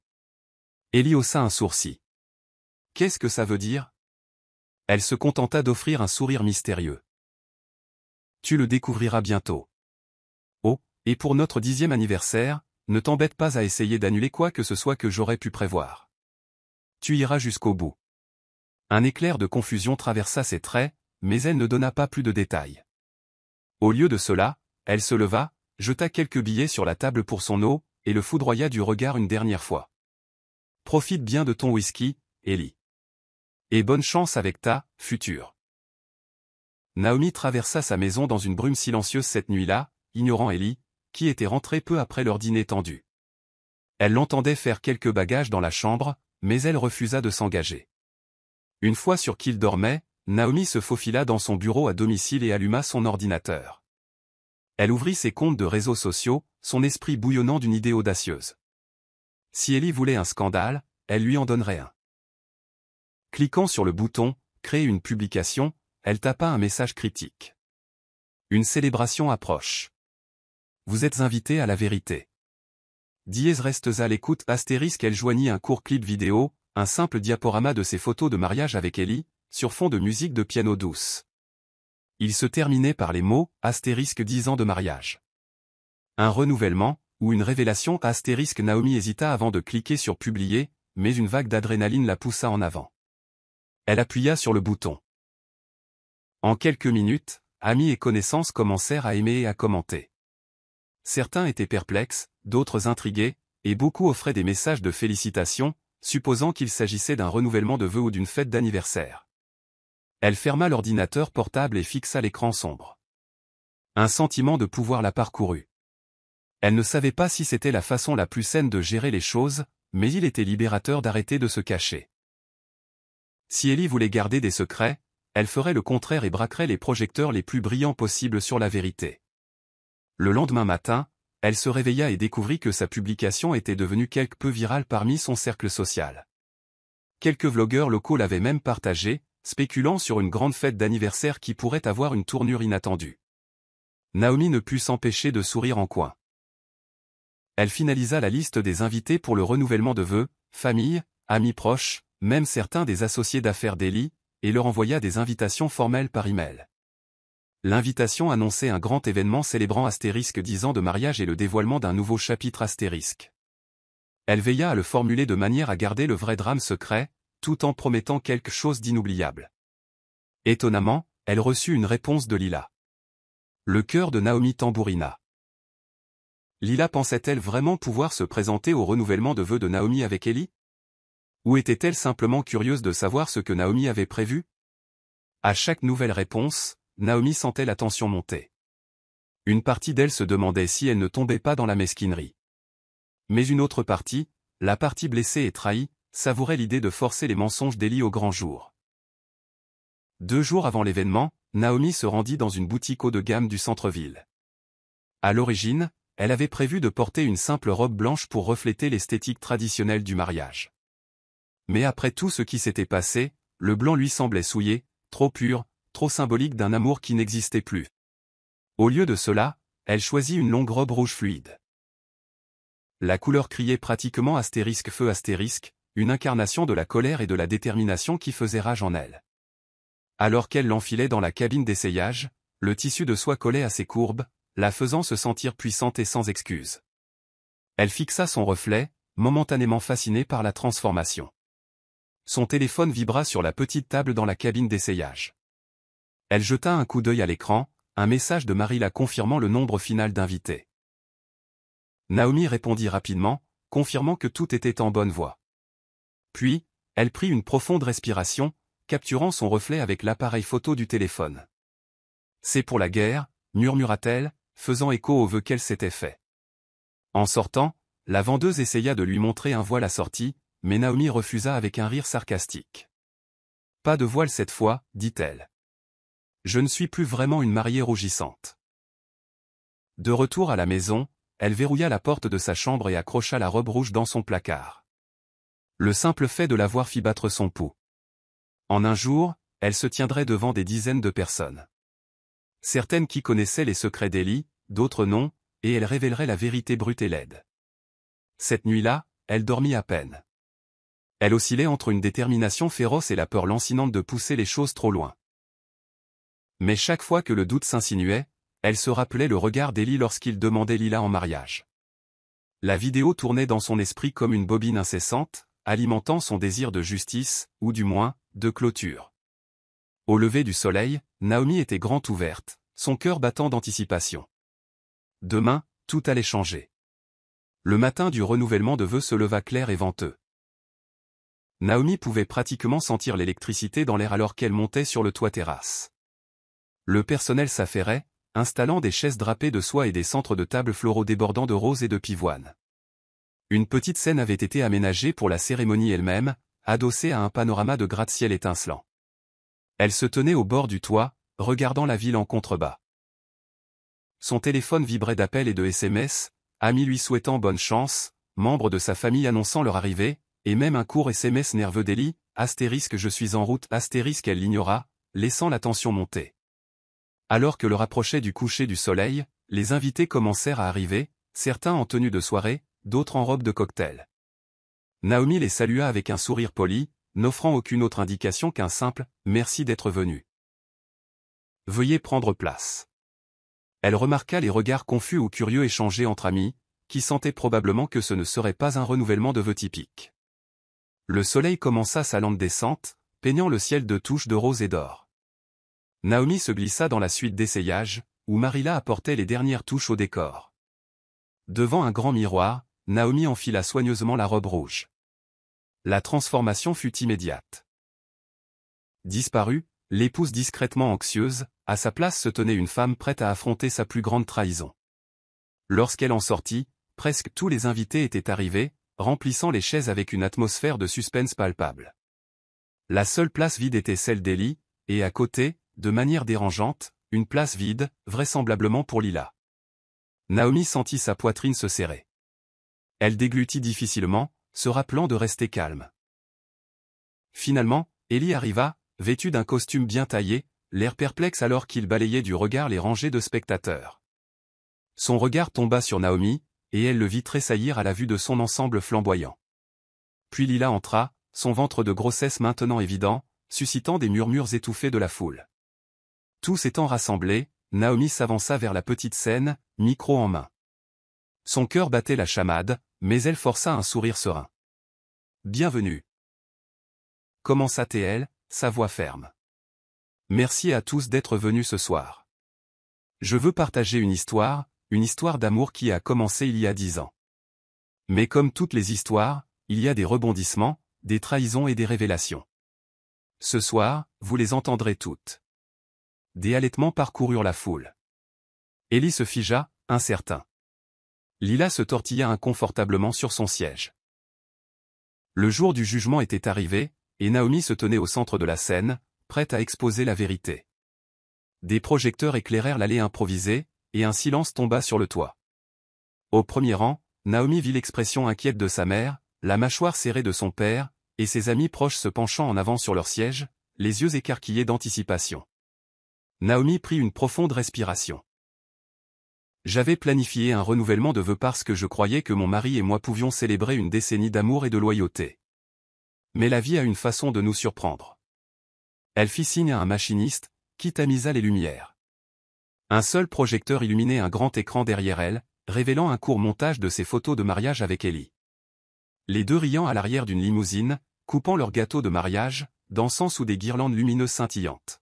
Ellie haussa un sourcil. « Qu'est-ce que ça veut dire ? » Elle se contenta d'offrir un sourire mystérieux. « Tu le découvriras bientôt. Oh, et pour notre 10e anniversaire, ne t'embête pas à essayer d'annuler quoi que ce soit que j'aurais pu prévoir. Tu iras jusqu'au bout. » Un éclair de confusion traversa ses traits, mais elle ne donna pas plus de détails. Au lieu de cela, elle se leva, jeta quelques billets sur la table pour son eau, et le foudroya du regard une dernière fois. « Profite bien de ton whisky, Ellie. Et bonne chance avec ta future. » Naomi traversa sa maison dans une brume silencieuse cette nuit-là, ignorant Ellie, qui était rentrée peu après leur dîner tendu. Elle l'entendait faire quelques bagages dans la chambre, mais elle refusa de s'engager. Une fois sûr qu'il dormait, Naomi se faufila dans son bureau à domicile et alluma son ordinateur. Elle ouvrit ses comptes de réseaux sociaux, son esprit bouillonnant d'une idée audacieuse. Si Ellie voulait un scandale, elle lui en donnerait un. Cliquant sur le bouton « Créer une publication », elle tapa un message critique. Une célébration approche. Vous êtes invité à la vérité. Dièse restes à l'écoute astérisque. Elle joignit un court clip vidéo, un simple diaporama de ses photos de mariage avec Ellie, sur fond de musique de piano douce. Il se terminait par les mots astérisque 10 ans de mariage. Un renouvellement, ou une révélation astérisque. Naomi hésita avant de cliquer sur publier, mais une vague d'adrénaline la poussa en avant. Elle appuya sur le bouton. En quelques minutes, amis et connaissances commencèrent à aimer et à commenter. Certains étaient perplexes, d'autres intrigués, et beaucoup offraient des messages de félicitations, supposant qu'il s'agissait d'un renouvellement de vœux ou d'une fête d'anniversaire. Elle ferma l'ordinateur portable et fixa l'écran sombre. Un sentiment de pouvoir la parcourut. Elle ne savait pas si c'était la façon la plus saine de gérer les choses, mais il était libérateur d'arrêter de se cacher. Si Ellie voulait garder des secrets, elle ferait le contraire et braquerait les projecteurs les plus brillants possibles sur la vérité. Le lendemain matin, elle se réveilla et découvrit que sa publication était devenue quelque peu virale parmi son cercle social. Quelques vlogueurs locaux l'avaient même partagée, spéculant sur une grande fête d'anniversaire qui pourrait avoir une tournure inattendue. Naomi ne put s'empêcher de sourire en coin. Elle finalisa la liste des invités pour le renouvellement de vœux, famille, amis proches, même certains des associés d'affaires d'Ellie, et leur envoya des invitations formelles par email. L'invitation annonçait un grand événement célébrant astérisque 10 ans de mariage et le dévoilement d'un nouveau chapitre astérisque. Elle veilla à le formuler de manière à garder le vrai drame secret, tout en promettant quelque chose d'inoubliable. Étonnamment, elle reçut une réponse de Lila. Le cœur de Naomi tambourina. Lila pensait-elle vraiment pouvoir se présenter au renouvellement de vœux de Naomi avec Ellie? Ou était-elle simplement curieuse de savoir ce que Naomi avait prévu? À chaque nouvelle réponse, Naomi sentait la tension monter. Une partie d'elle se demandait si elle ne tombait pas dans la mesquinerie. Mais une autre partie, la partie blessée et trahie, savourait l'idée de forcer les mensonges d'Ellie au grand jour. 2 jours avant l'événement, Naomi se rendit dans une boutique haut de gamme du centre-ville. À l'origine, elle avait prévu de porter une simple robe blanche pour refléter l'esthétique traditionnelle du mariage. Mais après tout ce qui s'était passé, le blanc lui semblait souillé, trop pur, trop symbolique d'un amour qui n'existait plus. Au lieu de cela, elle choisit une longue robe rouge fluide. La couleur criait pratiquement feu astérisque, une incarnation de la colère et de la détermination qui faisait rage en elle. Alors qu'elle l'enfilait dans la cabine d'essayage, le tissu de soie collait à ses courbes, la faisant se sentir puissante et sans excuse. Elle fixa son reflet, momentanément fascinée par la transformation. Son téléphone vibra sur la petite table dans la cabine d'essayage. Elle jeta un coup d'œil à l'écran, un message de Marie la confirmant le nombre final d'invités. Naomi répondit rapidement, confirmant que tout était en bonne voie. Puis, elle prit une profonde respiration, capturant son reflet avec l'appareil photo du téléphone. « C'est pour la guerre », murmura-t-elle, faisant écho au vœu qu'elle s'était fait. En sortant, la vendeuse essaya de lui montrer un voile assorti, mais Naomi refusa avec un rire sarcastique. « Pas de voile cette fois, dit-elle. Je ne suis plus vraiment une mariée rougissante. » De retour à la maison, elle verrouilla la porte de sa chambre et accrocha la robe rouge dans son placard. Le simple fait de la voir fit battre son pouls. En un jour, elle se tiendrait devant des dizaines de personnes. Certaines qui connaissaient les secrets d'Ellie, d'autres non, et elle révélerait la vérité brute et laide. Cette nuit-là, elle dormit à peine. Elle oscillait entre une détermination féroce et la peur lancinante de pousser les choses trop loin. Mais chaque fois que le doute s'insinuait, elle se rappelait le regard d'Ellie lorsqu'il demandait Lila en mariage. La vidéo tournait dans son esprit comme une bobine incessante, alimentant son désir de justice, ou du moins, de clôture. Au lever du soleil, Naomi était grand ouverte, son cœur battant d'anticipation. Demain, tout allait changer. Le matin du renouvellement de vœux se leva clair et venteux. Naomi pouvait pratiquement sentir l'électricité dans l'air alors qu'elle montait sur le toit terrasse. Le personnel s'affairait, installant des chaises drapées de soie et des centres de table floraux débordant de roses et de pivoine. Une petite scène avait été aménagée pour la cérémonie elle-même, adossée à un panorama de gratte-ciel étincelant. Elle se tenait au bord du toit, regardant la ville en contrebas. Son téléphone vibrait d'appels et de SMS, amis lui souhaitant bonne chance, membres de sa famille annonçant leur arrivée, et même un court SMS nerveux d'Ellie, astérisque je suis en route, astérisque elle l'ignora, laissant la tension monter. Alors que le rapprochait du coucher du soleil, les invités commencèrent à arriver, certains en tenue de soirée, d'autres en robe de cocktail. Naomi les salua avec un sourire poli, n'offrant aucune autre indication qu'un simple « merci d'être venu ». Veuillez prendre place. Elle remarqua les regards confus ou curieux échangés entre amis, qui sentaient probablement que ce ne serait pas un renouvellement de vœux typique. Le soleil commença sa lente descente, peignant le ciel de touches de rose et d'or. Naomi se glissa dans la suite d'essayage, où Marilla apportait les dernières touches au décor. Devant un grand miroir, Naomi enfila soigneusement la robe rouge. La transformation fut immédiate. Disparue, l'épouse discrètement anxieuse, à sa place se tenait une femme prête à affronter sa plus grande trahison. Lorsqu'elle en sortit, presque tous les invités étaient arrivés, remplissant les chaises avec une atmosphère de suspense palpable. La seule place vide était celle d'Ellie, et à côté, de manière dérangeante, une place vide, vraisemblablement pour Lila. Naomi sentit sa poitrine se serrer. Elle déglutit difficilement, se rappelant de rester calme. Finalement, Ellie arriva, vêtue d'un costume bien taillé, l'air perplexe alors qu'il balayait du regard les rangées de spectateurs. Son regard tomba sur Naomi, et elle le vit tressaillir à la vue de son ensemble flamboyant. Puis Lila entra, son ventre de grossesse maintenant évident, suscitant des murmures étouffés de la foule. Tous étant rassemblés, Naomi s'avança vers la petite scène, micro en main. Son cœur battait la chamade, mais elle força un sourire serein. « Bienvenue. commença-t-elle, sa voix ferme. Merci à tous d'être venus ce soir. Je veux partager une histoire d'amour qui a commencé il y a 10 ans. Mais comme toutes les histoires, il y a des rebondissements, des trahisons et des révélations. Ce soir, vous les entendrez toutes. Des halètements parcoururent la foule. Ellie se figea, incertain. Lila se tortilla inconfortablement sur son siège. Le jour du jugement était arrivé, et Naomi se tenait au centre de la scène, prête à exposer la vérité. Des projecteurs éclairèrent l'allée improvisée, et un silence tomba sur le toit. Au premier rang, Naomi vit l'expression inquiète de sa mère, la mâchoire serrée de son père, et ses amis proches se penchant en avant sur leur siège, les yeux écarquillés d'anticipation. Naomi prit une profonde respiration. J'avais planifié un renouvellement de vœux parce que je croyais que mon mari et moi pouvions célébrer une décennie d'amour et de loyauté. Mais la vie a une façon de nous surprendre. Elle fit signe à un machiniste, qui tamisa les lumières. Un seul projecteur illuminait un grand écran derrière elle, révélant un court montage de ses photos de mariage avec Ellie. Les deux riant à l'arrière d'une limousine, coupant leur gâteau de mariage, dansant sous des guirlandes lumineuses scintillantes.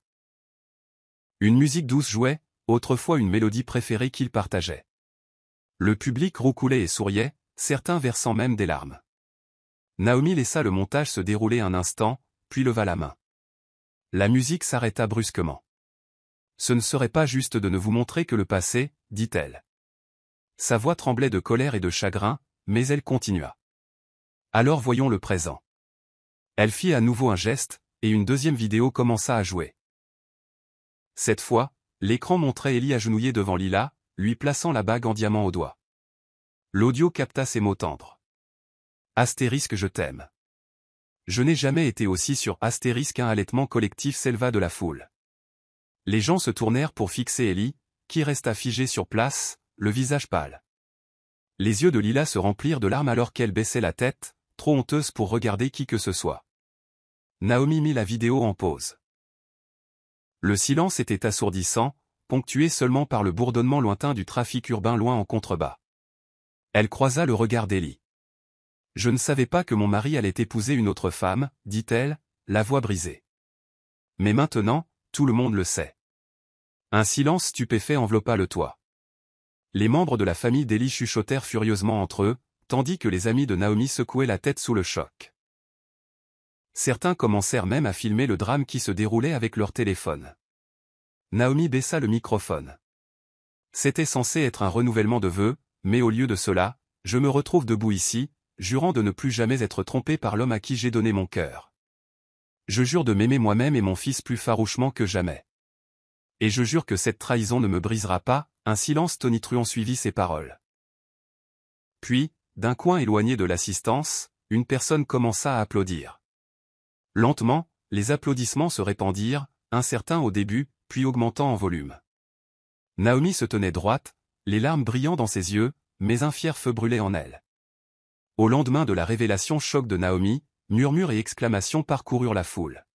Une musique douce jouait, autrefois une mélodie préférée qu'ils partageaient. Le public roucoulait et souriait, certains versant même des larmes. Naomi laissa le montage se dérouler un instant, puis leva la main. La musique s'arrêta brusquement. Ce ne serait pas juste de ne vous montrer que le passé, dit-elle. Sa voix tremblait de colère et de chagrin, mais elle continua. Alors voyons le présent. Elle fit à nouveau un geste, et une deuxième vidéo commença à jouer. Cette fois, l'écran montrait Ellie agenouillée devant Lila, lui plaçant la bague en diamant au doigt. L'audio capta ces mots tendres. Astérisque je t'aime. Je n'ai jamais été aussi sur astérisque un halètement collectif s'éleva de la foule. Les gens se tournèrent pour fixer Ellie, qui resta figée sur place, le visage pâle. Les yeux de Lila se remplirent de larmes alors qu'elle baissait la tête, trop honteuse pour regarder qui que ce soit. Naomi mit la vidéo en pause. Le silence était assourdissant, ponctué seulement par le bourdonnement lointain du trafic urbain loin en contrebas. Elle croisa le regard d'Ellie. Je ne savais pas que mon mari allait épouser une autre femme, dit-elle, la voix brisée. Mais maintenant, tout le monde le sait. Un silence stupéfait enveloppa le toit. Les membres de la famille d'Ellie chuchotèrent furieusement entre eux, tandis que les amis de Naomi secouaient la tête sous le choc. Certains commencèrent même à filmer le drame qui se déroulait avec leur téléphone. Naomi baissa le microphone. C'était censé être un renouvellement de vœux, mais au lieu de cela, je me retrouve debout ici, jurant de ne plus jamais être trompé par l'homme à qui j'ai donné mon cœur. Je jure de m'aimer moi-même et mon fils plus farouchement que jamais. Et je jure que cette trahison ne me brisera pas. Un silence tonitruant suivit ces paroles. Puis, d'un coin éloigné de l'assistance, une personne commença à applaudir. Lentement, les applaudissements se répandirent, incertains au début, puis augmentant en volume. Naomi se tenait droite, les larmes brillant dans ses yeux, mais un fier feu brûlait en elle. Au lendemain de la révélation choc de Naomi, murmures et exclamations parcoururent la foule.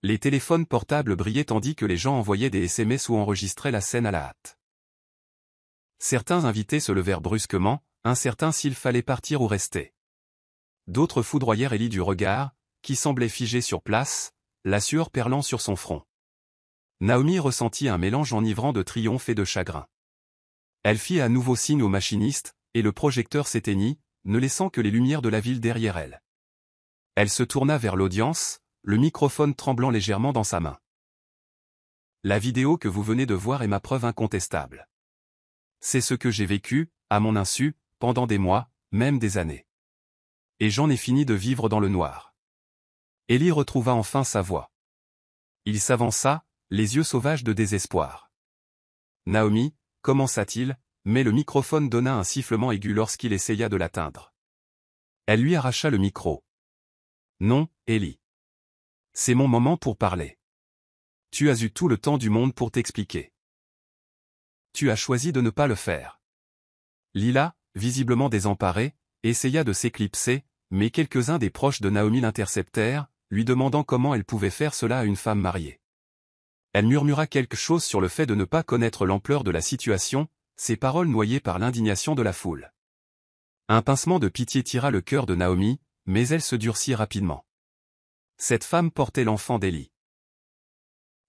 Les téléphones portables brillaient tandis que les gens envoyaient des SMS ou enregistraient la scène à la hâte. Certains invités se levèrent brusquement, incertains s'il fallait partir ou rester. D'autres foudroyèrent Ellie du regard, qui semblait figée sur place, la sueur perlant sur son front. Naomi ressentit un mélange enivrant de triomphe et de chagrin. Elle fit à nouveau signe au machiniste, et le projecteur s'éteignit, ne laissant que les lumières de la ville derrière elle. Elle se tourna vers l'audience, le microphone tremblant légèrement dans sa main. La vidéo que vous venez de voir est ma preuve incontestable. C'est ce que j'ai vécu, à mon insu, pendant des mois, même des années. Et j'en ai fini de vivre dans le noir. Ellie retrouva enfin sa voix. Il s'avança, les yeux sauvages de désespoir. Naomi, commença-t-il, mais le microphone donna un sifflement aigu lorsqu'il essaya de l'atteindre. Elle lui arracha le micro. Non, Ellie. C'est mon moment pour parler. Tu as eu tout le temps du monde pour t'expliquer. Tu as choisi de ne pas le faire. Lila, visiblement désemparée, essaya de s'éclipser, mais quelques-uns des proches de Naomi l'interceptèrent, lui demandant comment elle pouvait faire cela à une femme mariée. Elle murmura quelque chose sur le fait de ne pas connaître l'ampleur de la situation, ses paroles noyées par l'indignation de la foule. Un pincement de pitié tira le cœur de Naomi, mais elle se durcit rapidement. Cette femme portait l'enfant d'Élie.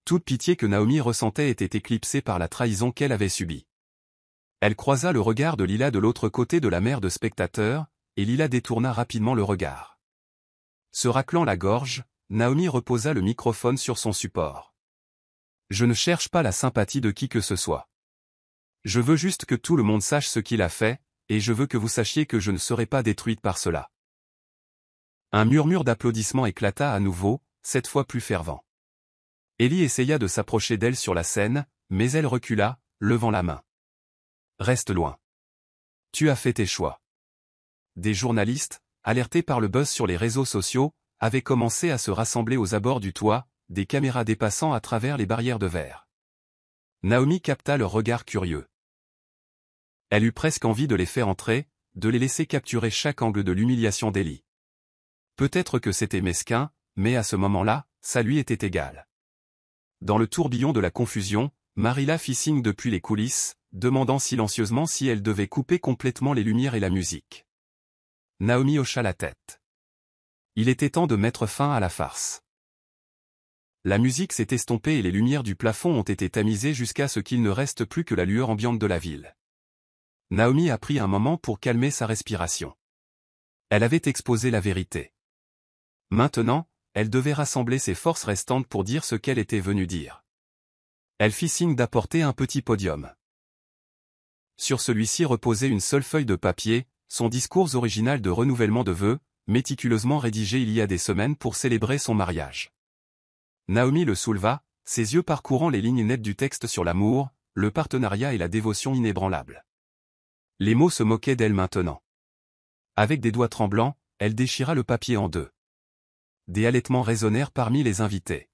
Toute pitié que Naomi ressentait était éclipsée par la trahison qu'elle avait subie. Elle croisa le regard de Lila de l'autre côté de la mer de spectateurs, et Lila détourna rapidement le regard. Se raclant la gorge, Naomi reposa le microphone sur son support. Je ne cherche pas la sympathie de qui que ce soit. Je veux juste que tout le monde sache ce qu'il a fait, et je veux que vous sachiez que je ne serai pas détruite par cela. Un murmure d'applaudissements éclata à nouveau, cette fois plus fervent. Élie essaya de s'approcher d'elle sur la scène, mais elle recula, levant la main. Reste loin. Tu as fait tes choix. Des journalistes, alertés par le buzz sur les réseaux sociaux, avaient commencé à se rassembler aux abords du toit, des caméras dépassant à travers les barrières de verre. Naomi capta leur regard curieux. Elle eut presque envie de les faire entrer, de les laisser capturer chaque angle de l'humiliation d'Élie. Peut-être que c'était mesquin, mais à ce moment-là, ça lui était égal. Dans le tourbillon de la confusion, Marilla fit signe depuis les coulisses, demandant silencieusement si elle devait couper complètement les lumières et la musique. Naomi hocha la tête. Il était temps de mettre fin à la farce. La musique s'est estompée et les lumières du plafond ont été tamisées jusqu'à ce qu'il ne reste plus que la lueur ambiante de la ville. Naomi a pris un moment pour calmer sa respiration. Elle avait exposé la vérité. Maintenant, elle devait rassembler ses forces restantes pour dire ce qu'elle était venue dire. Elle fit signe d'apporter un petit podium. Sur celui-ci reposait une seule feuille de papier, son discours original de renouvellement de vœux, méticuleusement rédigé il y a des semaines pour célébrer son mariage. Naomi le souleva, ses yeux parcourant les lignes nettes du texte sur l'amour, le partenariat et la dévotion inébranlable. Les mots se moquaient d'elle maintenant. Avec des doigts tremblants, elle déchira le papier en deux. Des halètements résonnèrent parmi les invités.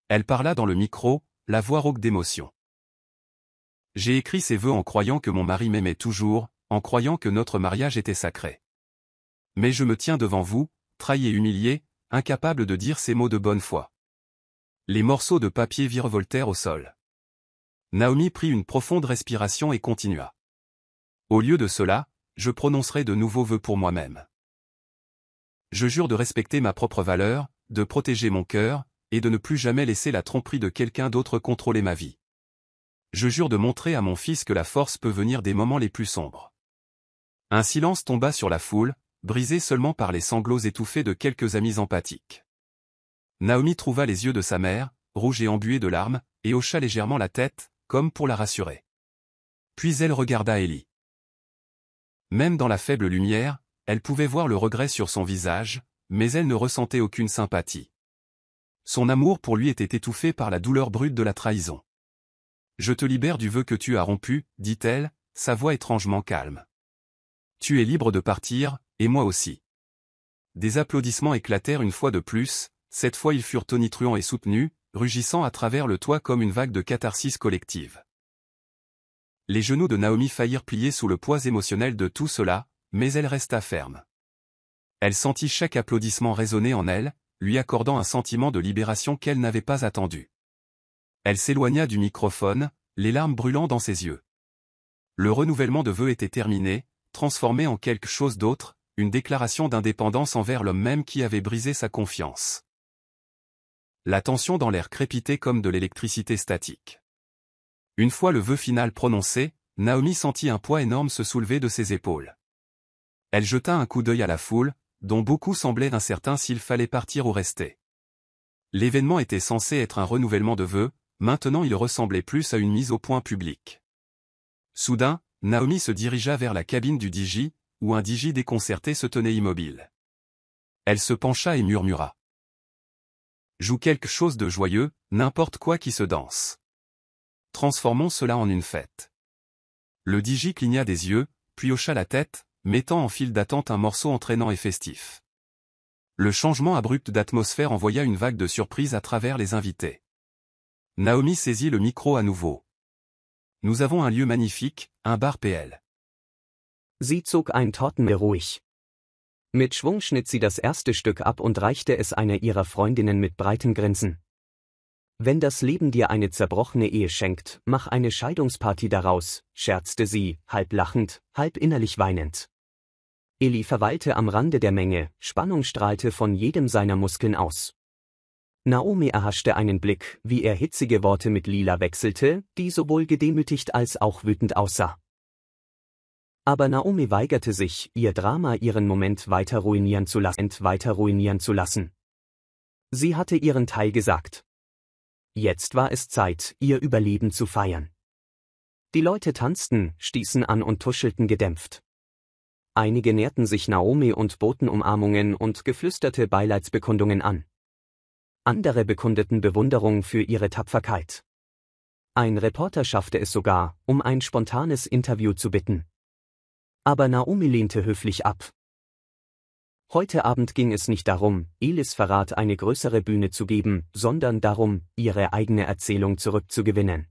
Elle parla dans le micro, la voix rauque d'émotion. J'ai écrit ces vœux en croyant que mon mari m'aimait toujours, en croyant que notre mariage était sacré. Mais je me tiens devant vous, trahi et humilié, incapable de dire ces mots de bonne foi. Les morceaux de papier virevoltèrent au sol. Naomi prit une profonde respiration et continua. Au lieu de cela, je prononcerai de nouveaux vœux pour moi-même. Je jure de respecter ma propre valeur, de protéger mon cœur, et de ne plus jamais laisser la tromperie de quelqu'un d'autre contrôler ma vie. Je jure de montrer à mon fils que la force peut venir des moments les plus sombres. Un silence tomba sur la foule, brisé seulement par les sanglots étouffés de quelques amis empathiques. Naomi trouva les yeux de sa mère, rouges et embués de larmes, et hocha légèrement la tête, comme pour la rassurer. Puis elle regarda Élie. Même dans la faible lumière, elle pouvait voir le regret sur son visage, mais elle ne ressentait aucune sympathie. Son amour pour lui était étouffé par la douleur brute de la trahison. « Je te libère du vœu que tu as rompu, dit-elle, sa voix étrangement calme. Tu es libre de partir, et moi aussi. » Des applaudissements éclatèrent une fois de plus, cette fois ils furent tonitruants et soutenus, rugissant à travers le toit comme une vague de catharsis collective. Les genoux de Naomi faillirent plier sous le poids émotionnel de tout cela, mais elle resta ferme. Elle sentit chaque applaudissement résonner en elle, lui accordant un sentiment de libération qu'elle n'avait pas attendu. Elle s'éloigna du microphone, les larmes brûlant dans ses yeux. Le renouvellement de vœux était terminé, transformé en quelque chose d'autre, une déclaration d'indépendance envers l'homme même qui avait brisé sa confiance. La tension dans l'air crépitait comme de l'électricité statique. Une fois le vœu final prononcé, Naomi sentit un poids énorme se soulever de ses épaules. Elle jeta un coup d'œil à la foule, dont beaucoup semblaient incertains s'il fallait partir ou rester. L'événement était censé être un renouvellement de vœux, maintenant il ressemblait plus à une mise au point publique. Soudain, Naomi se dirigea vers la cabine du DJ, où un DJ déconcerté se tenait immobile. Elle se pencha et murmura. « Joue quelque chose de joyeux, n'importe quoi qui se danse. Transformons cela en une fête. » Le DJ cligna des yeux, puis hocha la tête, mettant en file d'attente un morceau entraînant et festif. Le changement abrupt d'atmosphère envoya une vague de surprise à travers les invités. Naomi saisit le micro à nouveau. « Nous avons un lieu magnifique, un bar PL. » Sie zog ein Tortenbier ruhig. Mit Schwung schnitt sie das erste Stück ab und reichte es einer ihrer Freundinnen mit breiten Grinsen. Wenn das Leben dir eine zerbrochene Ehe schenkt, mach eine Scheidungsparty daraus, scherzte sie, halb lachend, halb innerlich weinend. Eli verweilte am Rande der Menge, Spannung strahlte von jedem seiner Muskeln aus. Naomi erhaschte einen Blick, wie er hitzige Worte mit Lila wechselte, die sowohl gedemütigt als auch wütend aussah. Aber Naomi weigerte sich, ihr Drama ihren Moment weiter ruinieren zu lassen. Sie hatte ihren Teil gesagt. Jetzt war es Zeit, ihr Überleben zu feiern. Die Leute tanzten, stießen an und tuschelten gedämpft. Einige näherten sich Naomi und boten Umarmungen und geflüsterte Beileidsbekundungen an. Andere bekundeten Bewunderung für ihre Tapferkeit. Ein Reporter schaffte es sogar, um ein spontanes Interview zu bitten. Aber Naomi lehnte höflich ab. Heute Abend ging es nicht darum, Elis Verrat eine größere Bühne zu geben, sondern darum, ihre eigene Erzählung zurückzugewinnen.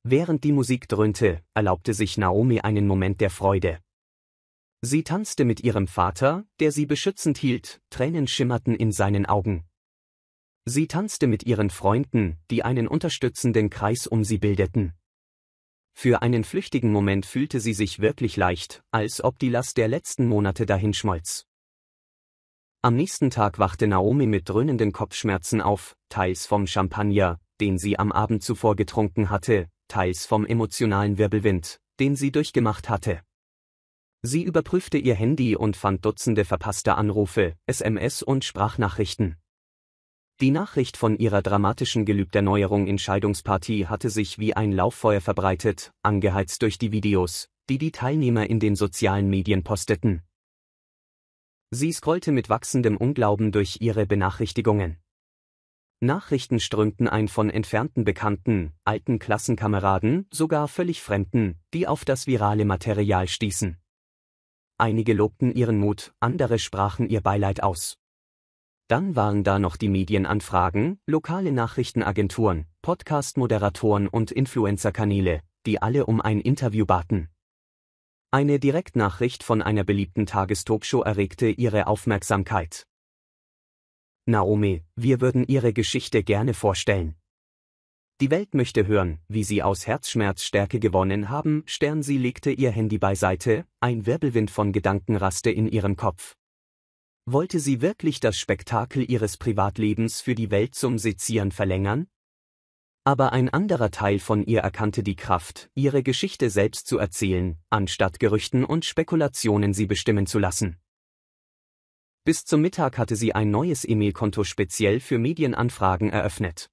Während die Musik dröhnte, erlaubte sich Naomi einen Moment der Freude. Sie tanzte mit ihrem Vater, der sie beschützend hielt, Tränen schimmerten in seinen Augen. Sie tanzte mit ihren Freunden, die einen unterstützenden Kreis um sie bildeten. Für einen flüchtigen Moment fühlte sie sich wirklich leicht, als ob die Last der letzten Monate dahinschmolz. Am nächsten Tag wachte Naomi mit dröhnenden Kopfschmerzen auf, teils vom Champagner, den sie am Abend zuvor getrunken hatte, teils vom emotionalen Wirbelwind, den sie durchgemacht hatte. Sie überprüfte ihr Handy und fand Dutzende verpasster Anrufe, SMS und Sprachnachrichten. Die Nachricht von ihrer dramatischen Gelübderneuerung in Scheidungsparty hatte sich wie ein Lauffeuer verbreitet, angeheizt durch die Videos, die die Teilnehmer in den sozialen Medien posteten. Sie scrollte mit wachsendem Unglauben durch ihre Benachrichtigungen. Nachrichten strömten ein von entfernten Bekannten, alten Klassenkameraden, sogar völlig Fremden, die auf das virale Material stießen. Einige lobten ihren Mut, andere sprachen ihr Beileid aus. Dann waren da noch die Medienanfragen, lokale Nachrichtenagenturen, Podcast-Moderatoren und Influencer-Kanäle, die alle um ein Interview baten. Eine Direktnachricht von einer beliebten Tagestalkshow erregte ihre Aufmerksamkeit. Naomi, wir würden Ihre Geschichte gerne vorstellen. Die Welt möchte hören, wie Sie aus Herzschmerz Stärke gewonnen haben. Sie legte ihr Handy beiseite, ein Wirbelwind von Gedanken raste in ihrem Kopf. Wollte sie wirklich das Spektakel ihres Privatlebens für die Welt zum Sezieren verlängern? Aber ein anderer Teil von ihr erkannte die Kraft, ihre Geschichte selbst zu erzählen, anstatt Gerüchten und Spekulationen sie bestimmen zu lassen. Bis zum Mittag hatte sie ein neues E-Mail-Konto speziell für Medienanfragen eröffnet.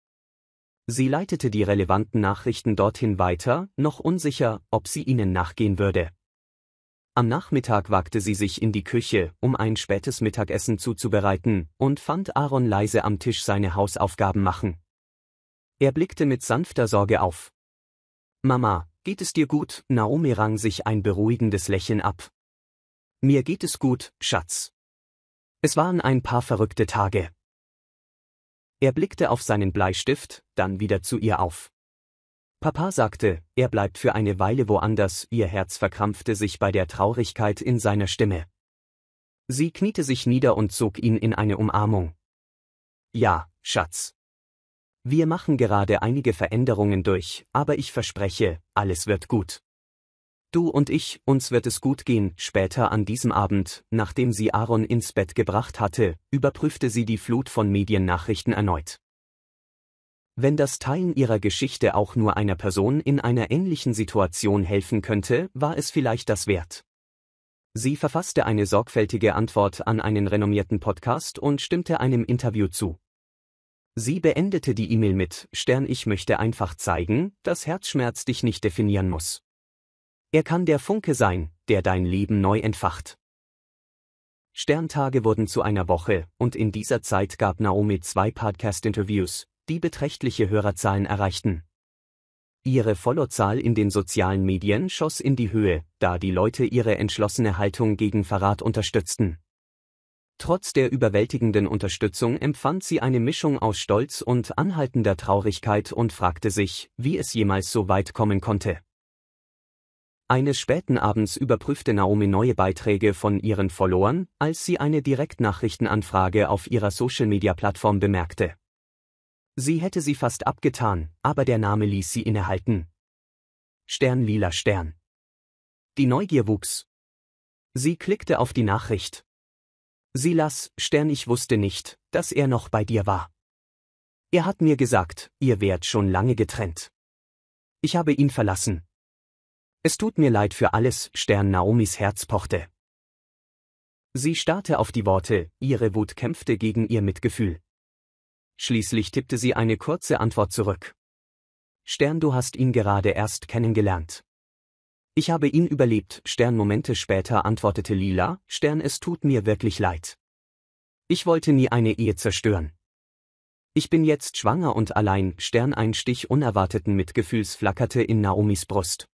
Sie leitete die relevanten Nachrichten dorthin weiter, noch unsicher, ob sie ihnen nachgehen würde. Am Nachmittag wagte sie sich in die Küche, um ein spätes Mittagessen zuzubereiten, und fand Aaron leise am Tisch seine Hausaufgaben machen. Er blickte mit sanfter Sorge auf. »Mama, geht es dir gut?« Naomi rang sich ein beruhigendes Lächeln ab. »Mir geht es gut, Schatz. Es waren ein paar verrückte Tage.« Er blickte auf seinen Bleistift, dann wieder zu ihr auf. Papa sagte, er bleibt für eine Weile woanders, ihr Herz verkrampfte sich bei der Traurigkeit in seiner Stimme. Sie kniete sich nieder und zog ihn in eine Umarmung. »Ja, Schatz. Wir machen gerade einige Veränderungen durch, aber ich verspreche, alles wird gut. Du und ich, uns wird es gut gehen.« Später an diesem Abend, nachdem sie Aaron ins Bett gebracht hatte, überprüfte sie die Flut von Mediennachrichten erneut. Wenn das Teilen ihrer Geschichte auch nur einer Person in einer ähnlichen Situation helfen könnte, war es vielleicht das wert. Sie verfasste eine sorgfältige Antwort an einen renommierten Podcast und stimmte einem Interview zu. Sie beendete die E-Mail mit: Ich möchte einfach zeigen, dass Herzschmerz dich nicht definieren muss. Er kann der Funke sein, der dein Leben neu entfacht. Tage wurden zu einer Woche, und in dieser Zeit gab Naomi 2 Podcast-Interviews, die beträchtliche Hörerzahlen erreichten. Ihre Followerzahl in den sozialen Medien schoss in die Höhe, da die Leute ihre entschlossene Haltung gegen Verrat unterstützten. Trotz der überwältigenden Unterstützung empfand sie eine Mischung aus Stolz und anhaltender Traurigkeit und fragte sich, wie es jemals so weit kommen konnte. Eines späten Abends überprüfte Naomi neue Beiträge von ihren Followern, als sie eine Direktnachrichtenanfrage auf ihrer Social-Media-Plattform bemerkte. Sie hätte sie fast abgetan, aber der Name ließ sie innehalten. »Lila Stern«. Die Neugier wuchs. Sie klickte auf die Nachricht. Sie las: Ich wusste nicht, dass er noch bei dir war. Er hat mir gesagt, ihr wärt schon lange getrennt. Ich habe ihn verlassen. Es tut mir leid für alles. Naomis Herz pochte. Sie starrte auf die Worte, ihre Wut kämpfte gegen ihr Mitgefühl. Schließlich tippte sie eine kurze Antwort zurück. Du hast ihn gerade erst kennengelernt. Ich habe ihn überlebt. Momente später antwortete Lila: Es tut mir wirklich leid. Ich wollte nie eine Ehe zerstören. Ich bin jetzt schwanger und allein. Ein Stich unerwarteten Mitgefühls flackerte in Naomis Brust.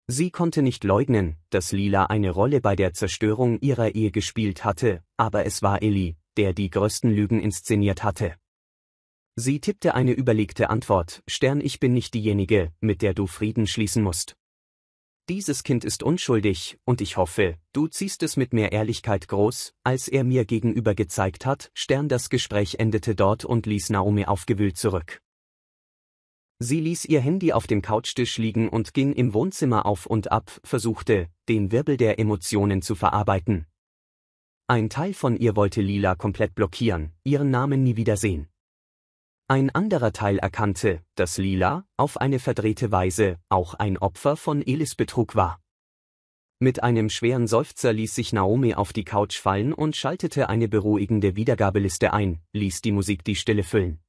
Sie konnte nicht leugnen, dass Lila eine Rolle bei der Zerstörung ihrer Ehe gespielt hatte, aber es war Eli, der die größten Lügen inszeniert hatte. Sie tippte eine überlegte Antwort: Ich bin nicht diejenige, mit der du Frieden schließen musst. Dieses Kind ist unschuldig, und ich hoffe, du ziehst es mit mehr Ehrlichkeit groß, als er mir gegenüber gezeigt hat. Das Gespräch endete dort und ließ Naomi aufgewühlt zurück. Sie ließ ihr Handy auf dem Couchtisch liegen und ging im Wohnzimmer auf und ab, versuchte, den Wirbel der Emotionen zu verarbeiten. Ein Teil von ihr wollte Lila komplett blockieren, ihren Namen nie wiedersehen. Ein anderer Teil erkannte, dass Lila, auf eine verdrehte Weise, auch ein Opfer von Elis Betrug war. Mit einem schweren Seufzer ließ sich Naomi auf die Couch fallen und schaltete eine beruhigende Wiedergabeliste ein, ließ die Musik die Stille füllen.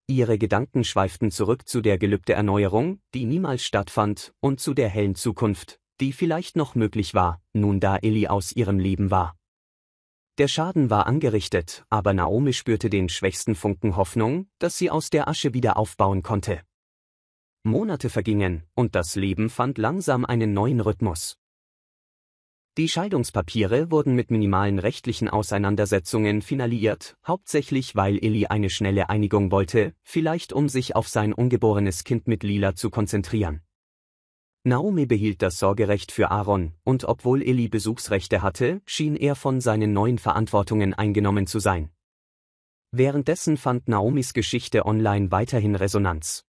Ihre Gedanken schweiften zurück zu der Gelübde-Erneuerung, die niemals stattfand, und zu der hellen Zukunft, die vielleicht noch möglich war, nun da Eli aus ihrem Leben war. Der Schaden war angerichtet, aber Naomi spürte den schwächsten Funken Hoffnung, dass sie aus der Asche wieder aufbauen konnte. Monate vergingen, und das Leben fand langsam einen neuen Rhythmus. Die Scheidungspapiere wurden mit minimalen rechtlichen Auseinandersetzungen finalisiert, hauptsächlich weil Eli eine schnelle Einigung wollte, vielleicht um sich auf sein ungeborenes Kind mit Lila zu konzentrieren. Naomi behielt das Sorgerecht für Aaron, und obwohl Eli Besuchsrechte hatte, schien er von seinen neuen Verantwortungen eingenommen zu sein. Währenddessen fand Naomis Geschichte online weiterhin Resonanz.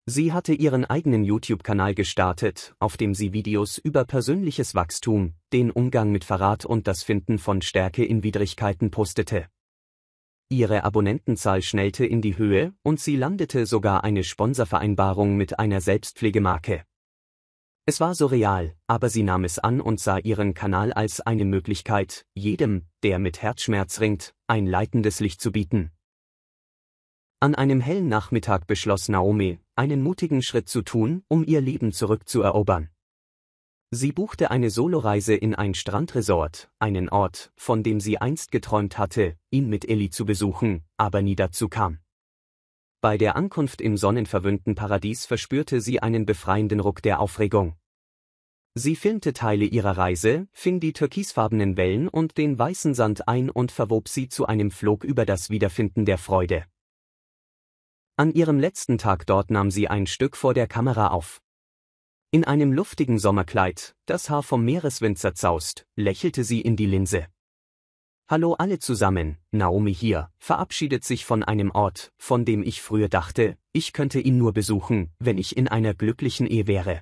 Sie hatte ihren eigenen YouTube-Kanal gestartet, auf dem sie Videos über persönliches Wachstum, den Umgang mit Verrat und das Finden von Stärke in Widrigkeiten postete. Ihre Abonnentenzahl schnellte in die Höhe und sie landete sogar eine Sponsorvereinbarung mit einer Selbstpflegemarke. Es war surreal, aber sie nahm es an und sah ihren Kanal als eine Möglichkeit, jedem, der mit Herzschmerz ringt, ein leitendes Licht zu bieten. An einem hellen Nachmittag beschloss Naomi, einen mutigen Schritt zu tun, um ihr Leben zurückzuerobern. Sie buchte eine Soloreise in ein Strandresort, einen Ort, von dem sie einst geträumt hatte, ihn mit Eli zu besuchen, aber nie dazu kam. Bei der Ankunft im sonnenverwöhnten Paradies verspürte sie einen befreienden Ruck der Aufregung. Sie filmte Teile ihrer Reise, fing die türkisfarbenen Wellen und den weißen Sand ein und verwob sie zu einem Flug über das Wiederfinden der Freude. An ihrem letzten Tag dort nahm sie ein Stück vor der Kamera auf. In einem luftigen Sommerkleid, das Haar vom Meereswind zerzaust, lächelte sie in die Linse. Hallo alle zusammen, Naomi hier, verabschiedet sich von einem Ort, von dem ich früher dachte, ich könnte ihn nur besuchen, wenn ich in einer glücklichen Ehe wäre.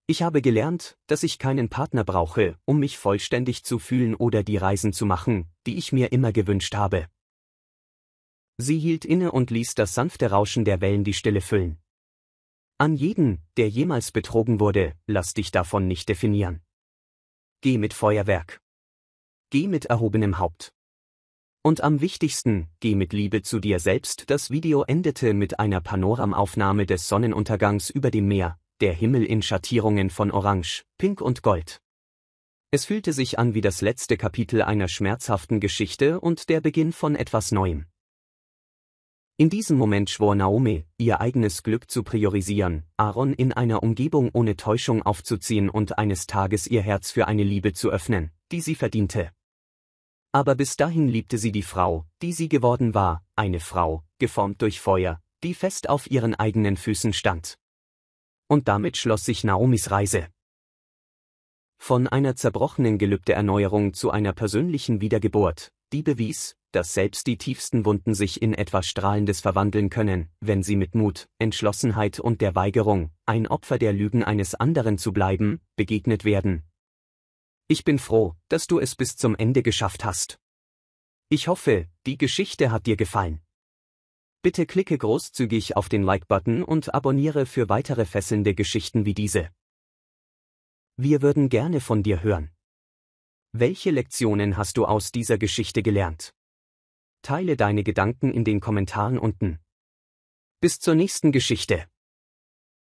Ich habe gelernt, dass ich keinen Partner brauche, um mich vollständig zu fühlen oder die Reisen zu machen, die ich mir immer gewünscht habe. Sie hielt inne und ließ das sanfte Rauschen der Wellen die Stille füllen. An jeden, der jemals betrogen wurde, lass dich davon nicht definieren. Geh mit Feuerwerk. Geh mit erhobenem Haupt. Und am wichtigsten, geh mit Liebe zu dir selbst. Das Video endete mit einer Panoramaufnahme des Sonnenuntergangs über dem Meer, der Himmel in Schattierungen von Orange, Pink und Gold. Es fühlte sich an wie das letzte Kapitel einer schmerzhaften Geschichte und der Beginn von etwas Neuem. In diesem Moment schwor Naomi, ihr eigenes Glück zu priorisieren, Aaron in einer Umgebung ohne Täuschung aufzuziehen und eines Tages ihr Herz für eine Liebe zu öffnen, die sie verdiente. Aber bis dahin liebte sie die Frau, die sie geworden war, eine Frau, geformt durch Feuer, die fest auf ihren eigenen Füßen stand. Und damit schloss sich Naomis Reise. Von einer zerbrochenen Gelübde-Erneuerung zu einer persönlichen Wiedergeburt, die bewies, dass selbst die tiefsten Wunden sich in etwas Strahlendes verwandeln können, wenn sie mit Mut, Entschlossenheit und der Weigerung, ein Opfer der Lügen eines anderen zu bleiben, begegnet werden. Ich bin froh, dass du es bis zum Ende geschafft hast. Ich hoffe, die Geschichte hat dir gefallen. Bitte klicke großzügig auf den Like-Button und abonniere für weitere fesselnde Geschichten wie diese. Wir würden gerne von dir hören. Welche Lektionen hast du aus dieser Geschichte gelernt? Teile deine Gedanken in den Kommentaren unten. Bis zur nächsten Geschichte.